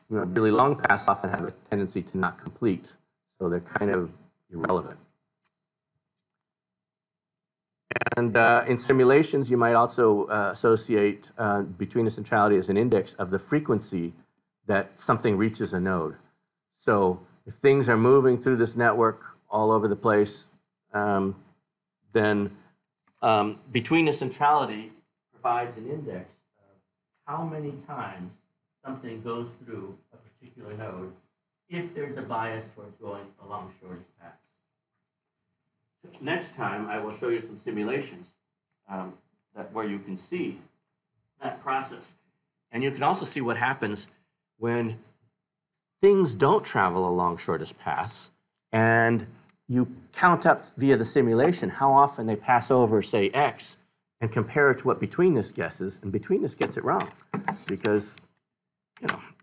really long paths often have a tendency to not complete, so they're kind of irrelevant. And in simulations, you might also associate betweenness centrality as an index of the frequency that something reaches a node. So if things are moving through this network all over the place, then betweenness centrality provides an index of how many times something goes through a particular node if there's a bias towards going along shortest paths. Next time, I will show you some simulations where you can see that process. And you can also see what happens when things don't travel along shortest paths, and you count up via the simulation how often they pass over, say, X, and compare it to what betweenness guesses, and betweenness gets it wrong because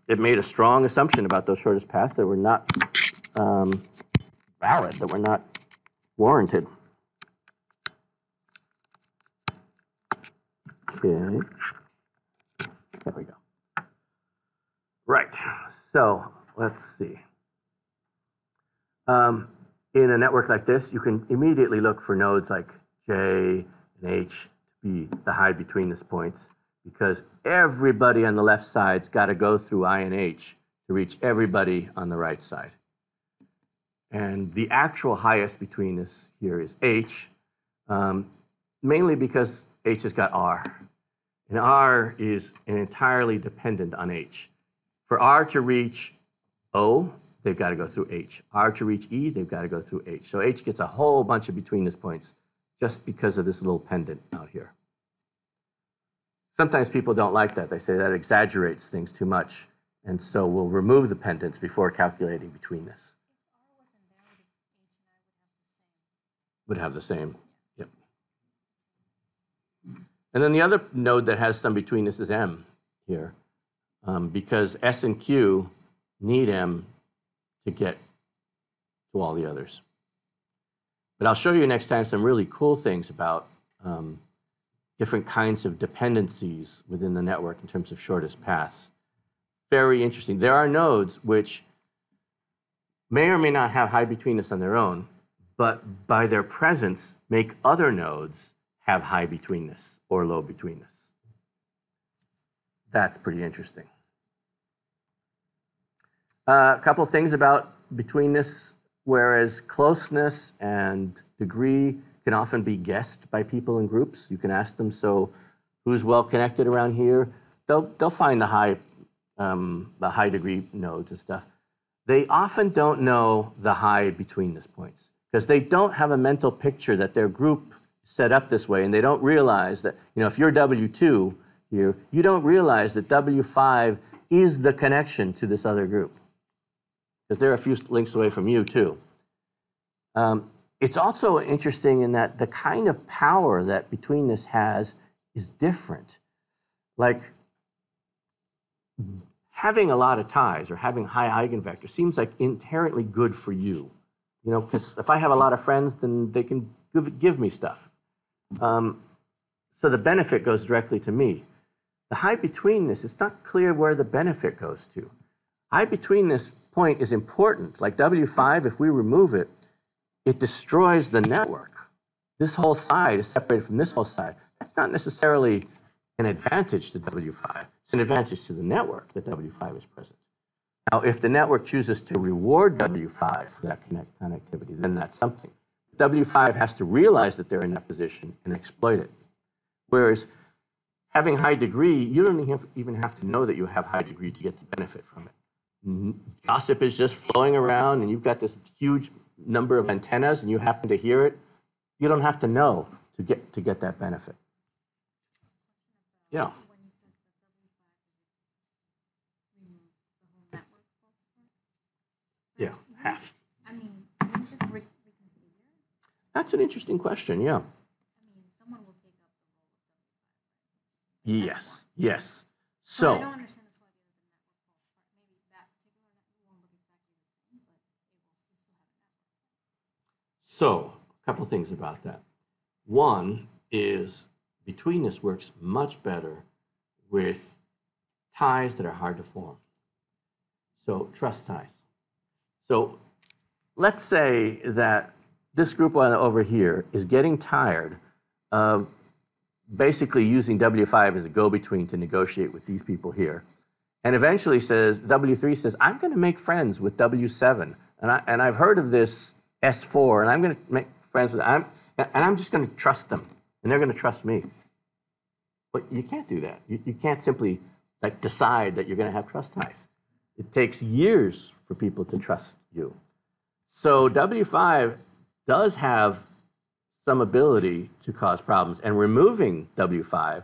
it made a strong assumption about those shortest paths that were not valid, that were not warranted. Okay, there we go. Right, so let's see. In a network like this, you can immediately look for nodes like J and H to be the high betweenness points, because everybody on the left side's got to go through I and H to reach everybody on the right side. And the actual highest betweenness here is H, mainly because H has got R. And R is entirely dependent on H. For R to reach O, they've got to go through H. R to reach E, they've got to go through H. So H gets a whole bunch of betweenness points just because of this little pendant out here. Sometimes people don't like that. They say that exaggerates things too much. And so we'll remove the pendants before calculating betweenness. Would have the same. Yep. And then the other node that has some betweenness is M here, because S and Q need M to get to all the others. But I'll show you next time some really cool things about different kinds of dependencies within the network in terms of shortest paths. Very interesting. There are nodes which may or may not have high betweenness on their own, but by their presence make other nodes have high betweenness or low betweenness. That's pretty interesting. A couple things about betweenness, whereas closeness and degree can often be guessed by people in groups. You can ask them, so who's well connected around here? They'll find the high degree nodes and stuff. They often don't know the high betweenness points because they don't have a mental picture that their group is set up this way, and they don't realize that, if you're W2 here, you don't realize that W5 is the connection to this other group because they're a few links away from you too. It's also interesting in that the kind of power that betweenness has is different. Like having a lot of ties or having high eigenvectors seems like inherently good for you. Because if I have a lot of friends, then they can give me stuff. So the benefit goes directly to me. The high betweenness, it's not clear where the benefit goes to. High betweenness point is important. Like W5, if we remove it, it destroys the network. This whole side is separated from this whole side. That's not necessarily an advantage to W5. It's an advantage to the network that W5 is present. Now, if the network chooses to reward W5 for that connectivity, then that's something. W5 has to realize that they're in that position and exploit it. Whereas having high degree, you don't even have to know that you have high degree to get the benefit from it. Gossip is just flowing around and you've got this huge number of antennas and you happen to hear it. You don't have to know to get that benefit. Yeah. Yeah, half. I mean, can you just reconfigure? That's an interesting question, yeah. I mean, someone will take up the role of W5, right? Yes, yes. So I So, don't understand this why the other network pulse part. Maybe that particular network won't look exactly the same, but you'll still have a network. so a couple things about that. One is betweenness works much better with ties that are hard to form. So trust ties. So let's say that this group over here is getting tired of basically using W5 as a go-between to negotiate with these people here. And eventually says, W3 says, I'm going to make friends with W7. And I've heard of this S4, and I'm going to make friends with them. And I'm just going to trust them, and they're going to trust me. But you can't do that. You can't simply like decide that you're going to have trust ties. It takes years for people to trust you. So W5 does have some ability to cause problems. And removing W5,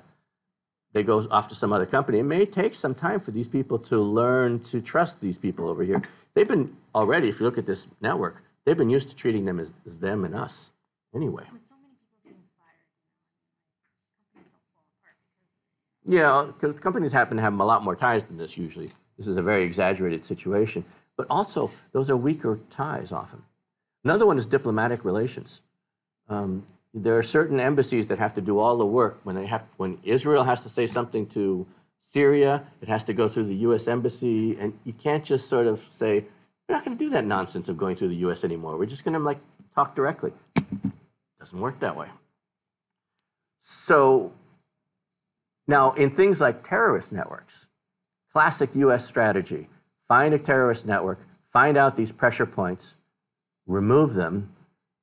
they go off to some other company. It may take some time for these people to learn to trust these people over here. They've been already, if you look at this network, they've been used to treating them as them and us anyway. With so many people getting fired, companies don't fall apart because Yeah, because companies happen to have a lot more ties than this usually. This is a very exaggerated situation. But also, those are weaker ties often. Another one is diplomatic relations. There are certain embassies that have to do all the work. When Israel has to say something to Syria, it has to go through the U.S. embassy, and you can't just sort of say, we're not going to do that nonsense of going through the U.S. anymore. We're just going to talk directly. Doesn't work that way. So now in things like terrorist networks, classic U.S. strategy, find a terrorist network, find out these pressure points, remove them,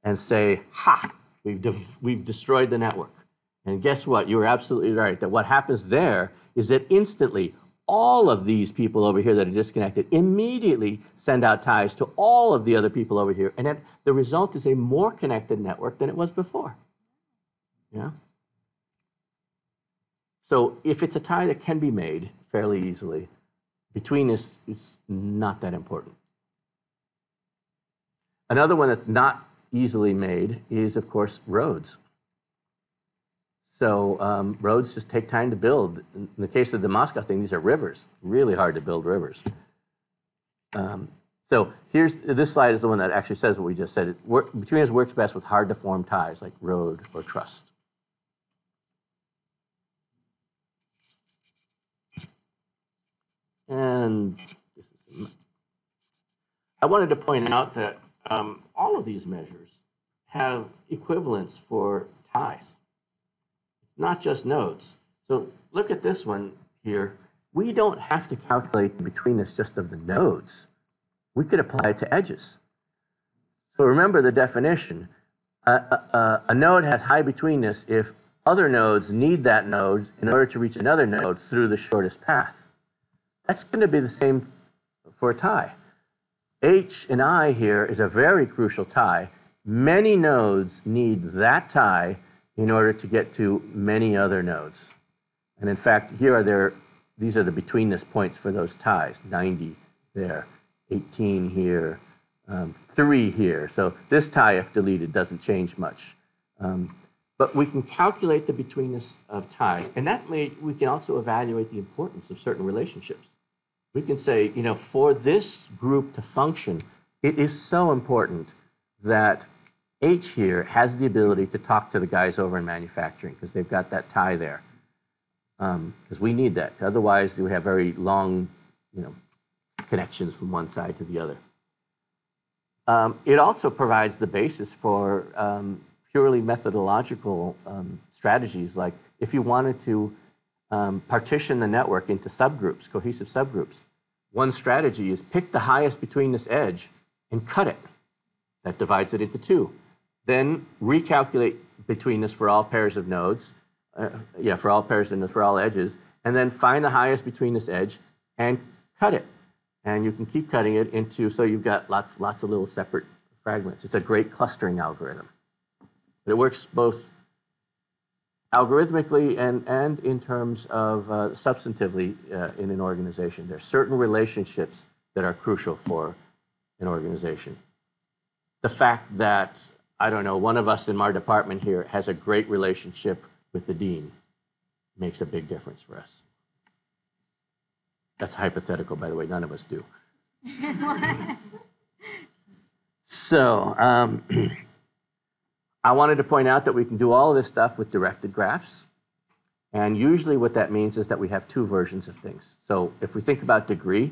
and say, ha, we've destroyed the network. And guess what? You were absolutely right, that what happens there is that instantly all of these people over here that are disconnected immediately send out ties to all of the other people over here. And the result is a more connected network than it was before. Yeah? So if it's a tie that can be made fairly easily, betweenness is not that important. Another one that's not easily made is, of course, roads. So roads just take time to build. In the case of the Moscow thing, these are rivers. Really hard to build rivers. So this slide is the one that actually says what we just said. Betweenness works best with hard to form ties like road or trust. And I wanted to point out that all of these measures have equivalents for ties, not just nodes. So look at this one here. We don't have to calculate the betweenness just of the nodes. We could apply it to edges. So remember the definition. A node has high betweenness if other nodes need that node in order to reach another node through the shortest path. That's going to be the same for a tie. H and I here is a very crucial tie. Many nodes need that tie in order to get to many other nodes. And in fact, these are the betweenness points for those ties. 90 there, 18 here, 3 here. So this tie, if deleted, doesn't change much. But we can calculate the betweenness of ties. And that way, we can also evaluate the importance of certain relationships. We can say, for this group to function, it is so important that H here has the ability to talk to the guys over in manufacturing because they've got that tie there. Because we need that. Otherwise, we have very long, connections from one side to the other. It also provides the basis for purely methodological strategies, like if you wanted to partition the network into subgroups, cohesive subgroups. one strategy is pick the highest betweenness edge and cut it. That divides it into two. Then recalculate betweenness for all pairs of nodes, for all pairs and for all edges, and then find the highest betweenness edge and cut it. And you can keep cutting it into, so you've got lots of little separate fragments. It's a great clustering algorithm. But it works both algorithmically and in terms of substantively in an organization. There are certain relationships that are crucial for an organization. The fact that, I don't know, one of us in our department here has a great relationship with the dean makes a big difference for us. That's hypothetical, by the way. None of us do. So I wanted to point out that we can do all of this stuff with directed graphs. And usually what that means is that we have two versions of things. So if we think about degree,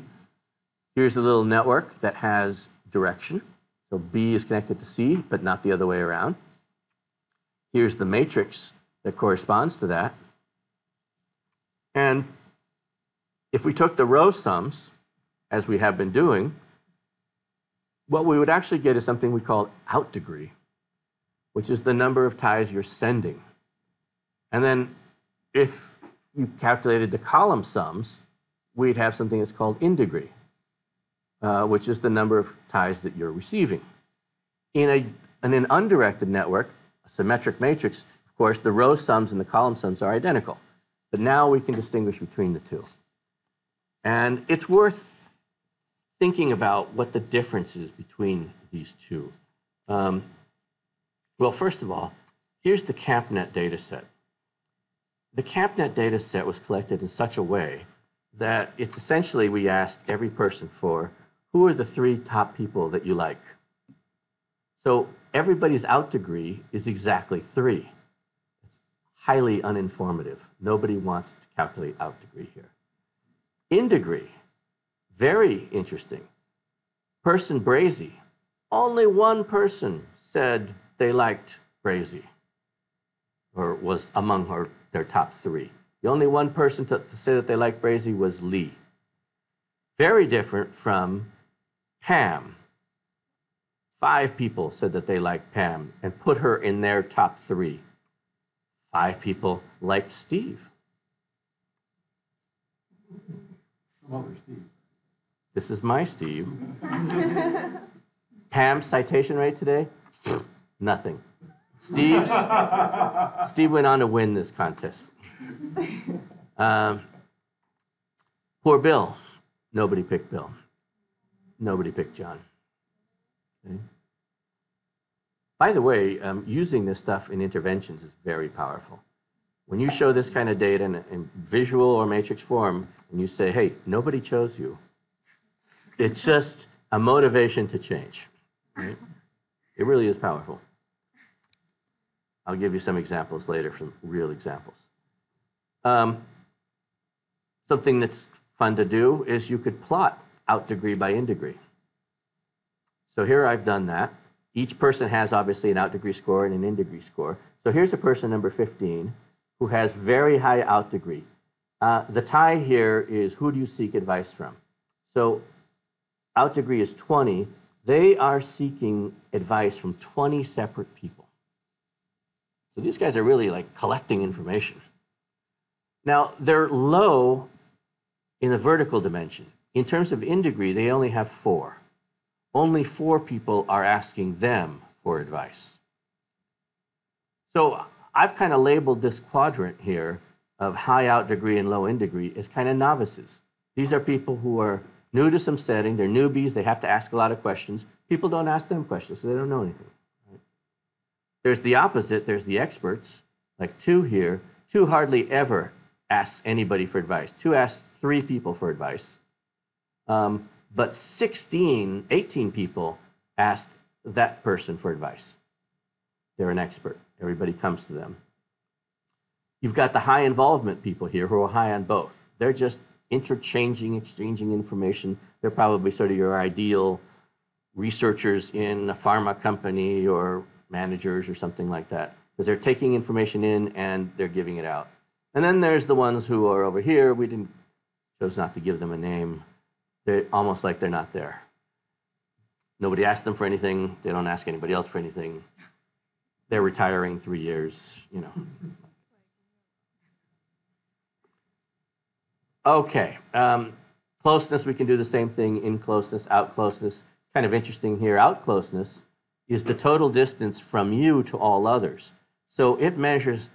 here's a little network that has direction. So B is connected to C, but not the other way around. Here's the matrix that corresponds to that. And if we took the row sums, as we have been doing, what we would actually get is something we call out degree, which is the number of ties you're sending. And then if you calculated the column sums, we'd have something that's called in degree, which is the number of ties that you're receiving. In an undirected network, a symmetric matrix, of course, the row sums and the column sums are identical. But now we can distinguish between the two. And it's worth thinking about what the difference is between these two. Well, first of all, here's the CampNet data set. The CampNet data set was collected in such a way that it's essentially, we asked every person for, who are the 3 top people that you like? So everybody's out degree is exactly 3. It's highly uninformative. Nobody wants to calculate out degree here. In degree, very interesting. Person Brazy, only one person said they liked Brazy, or was among their top 3. The only one person to say that they liked Brazy was Lee. Very different from Pam. 5 people said that they liked Pam and put her in their top 3. 5 people liked Steve. Some other Steve. This is my Steve. Pam's citation rate today? Nothing. Steve went on to win this contest. Poor Bill. Nobody picked Bill. Nobody picked John. Okay. By the way, using this stuff in interventions is very powerful. When you show this kind of data in visual or matrix form, and you say, hey, nobody chose you, it's just a motivation to change. Right? It really is powerful. I'll give you some examples later, some real examples. Something that's fun to do is you could plot out degree by in degree. So here I've done that. Each person has obviously an out degree score and an in degree score. So here's a person, number 15, who has very high out degree. The tie here is who do you seek advice from? So out degree is 20. They are seeking advice from 20 separate people. So these guys are really like collecting information. Now, they're low in the vertical dimension. In terms of in degree, they only have 4. Only 4 people are asking them for advice. So I've kind of labeled this quadrant here of high out degree and low in degree as kind of novices. These are people who are new to some setting. They're newbies. They have to ask a lot of questions. People don't ask them questions, so they don't know anything. Right? There's the opposite. There's the experts, like 2 here. 2 hardly ever asks anybody for advice. 2 asks 3 people for advice. But 18 people ask that person for advice. They're an expert. Everybody comes to them. You've got the high involvement people here who are high on both. They're just exchanging information. They're probably sort of your ideal researchers in a pharma company or managers or something like that, because they're taking information in and they're giving it out. And then there's the ones who are over here. We chose not to give them a name. they're almost like they're not there. Nobody asked them for anything. They don't ask anybody else for anything. They're retiring 3 years, you know. Okay. Closeness, we can do the same thing. In closeness, out closeness. Kind of interesting here. Out closeness is the total distance from you to all others. So it measures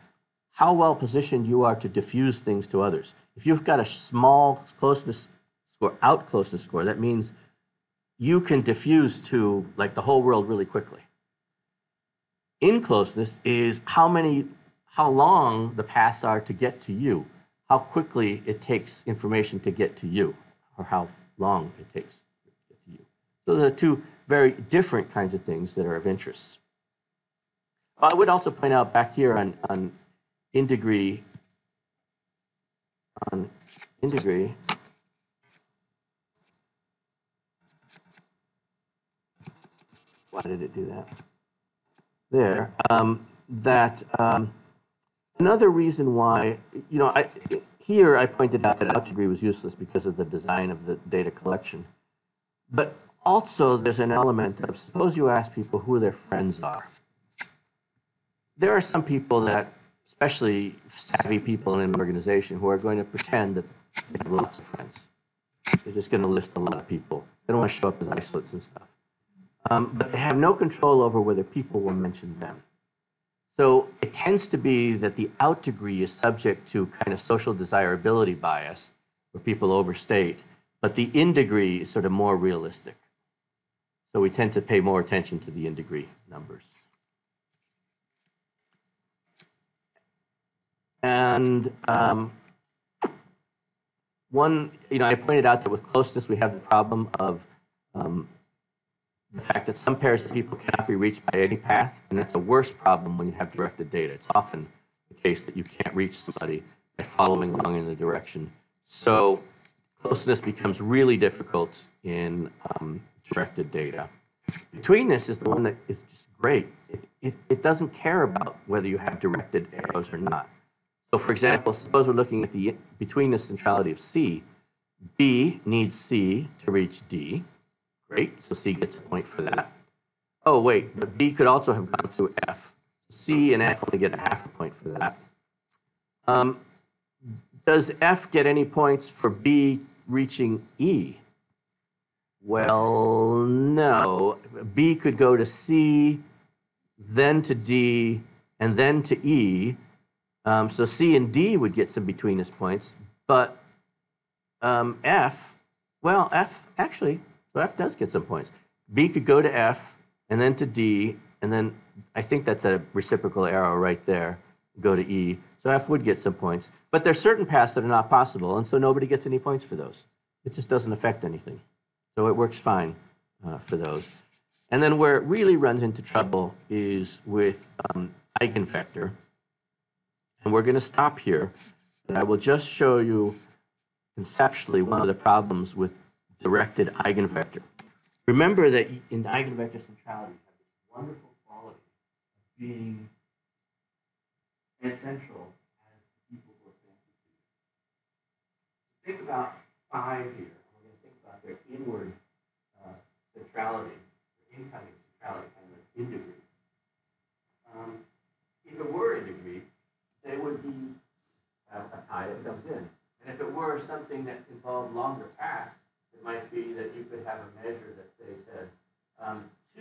how well positioned you are to diffuse things to others. If you've got a small closeness score, out closeness score, that means you can diffuse to like the whole world really quickly. In closeness is how long the paths are to get to you, how quickly it takes information to get to you, or how long it takes to get to you. Those are two very different kinds of things that are of interest. I would also point out back here on in degree, why did it do that? There, another reason why, you know, here I pointed out that out degree was useless because of the design of the data collection. But also there's an element of, suppose you ask people who their friends are. There are some people that, especially savvy people in an organization, who are going to pretend that they have lots of friends. They're just going to list a lot of people. They don't want to show up as isolates and stuff. But they have no control over whether people will mention them. So it tends to be that the out degree is subject to kind of social desirability bias, where people overstate, but the in degree is sort of more realistic. So we tend to pay more attention to the in degree numbers. And I pointed out that with closeness, we have the problem of the fact that some pairs of people cannot be reached by any path, and that's a worse problem when you have directed data. It's often the case that you can't reach somebody by following along in the direction. So closeness becomes really difficult in directed data. Betweenness is the one that is just great. It doesn't care about whether you have directed arrows or not. So for example, suppose we're looking at the betweenness centrality of C. B needs C to reach D. Great, so C gets a point for that. Oh wait, but B could also have gone through F. C and F only get a half a point for that. Does F get any points for B reaching E? Well, no. B could go to C, then to D, and then to E. So C and D would get some betweenness points, but F actually, so F does get some points. B could go to F, and then to D, and then I think that's a reciprocal arrow right there, go to E. So F would get some points. But there's certain paths that are not possible, and so nobody gets any points for those. It just doesn't affect anything. So it works fine for those. And then where it really runs into trouble is with eigenvector. And we're going to stop here. And I will just show you conceptually one of the problems with directed eigenvector. Remember that in eigenvector centrality, you have this wonderful quality of being as central as the people who are connected to you. Think about 5 here. We're going to think about their inward centrality, their incoming centrality, kind of in degree. If it were in degree, they would be a tie that comes in. And if it were something that involved longer paths, it might be that you could have a measure that, say, said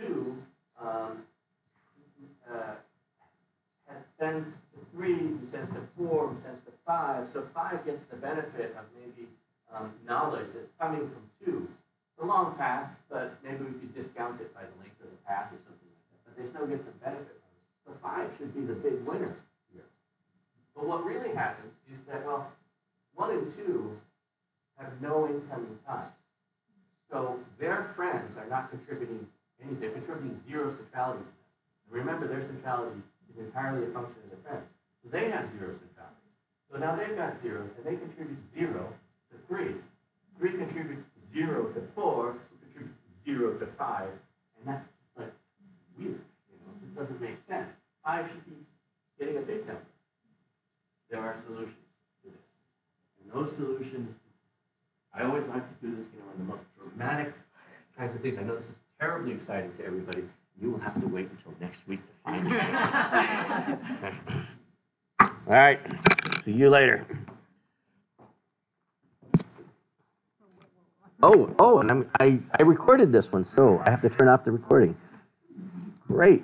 2 sends to 3, who sends to 4, who sends to 5. So 5 gets the benefit of maybe knowledge that's coming from 2. It's a long path, but maybe we could discount it by the length of the path or something like that. But they still get some benefit from it. So 5 should be the big winner here. But what really happens is that, well, 1 and 2 have no incoming ties. So their friends are not contributing anything. They're contributing 0 centrality to them. And remember, their centrality is entirely a function of their friends. So they have 0 centrality. So now they've got 0, and they contribute 0 to 3. 3 contributes 0 to 4, who contributes 0 to 5. And that's like weird. It doesn't make sense. 5 should be getting a big number. There are solutions to this. And those solutions I always like to do this, in the most dramatic kinds of things. I know this is terribly exciting to everybody. You will have to wait until next week to find out. All right. See you later. Oh, and I recorded this one, so I have to turn off the recording. Great.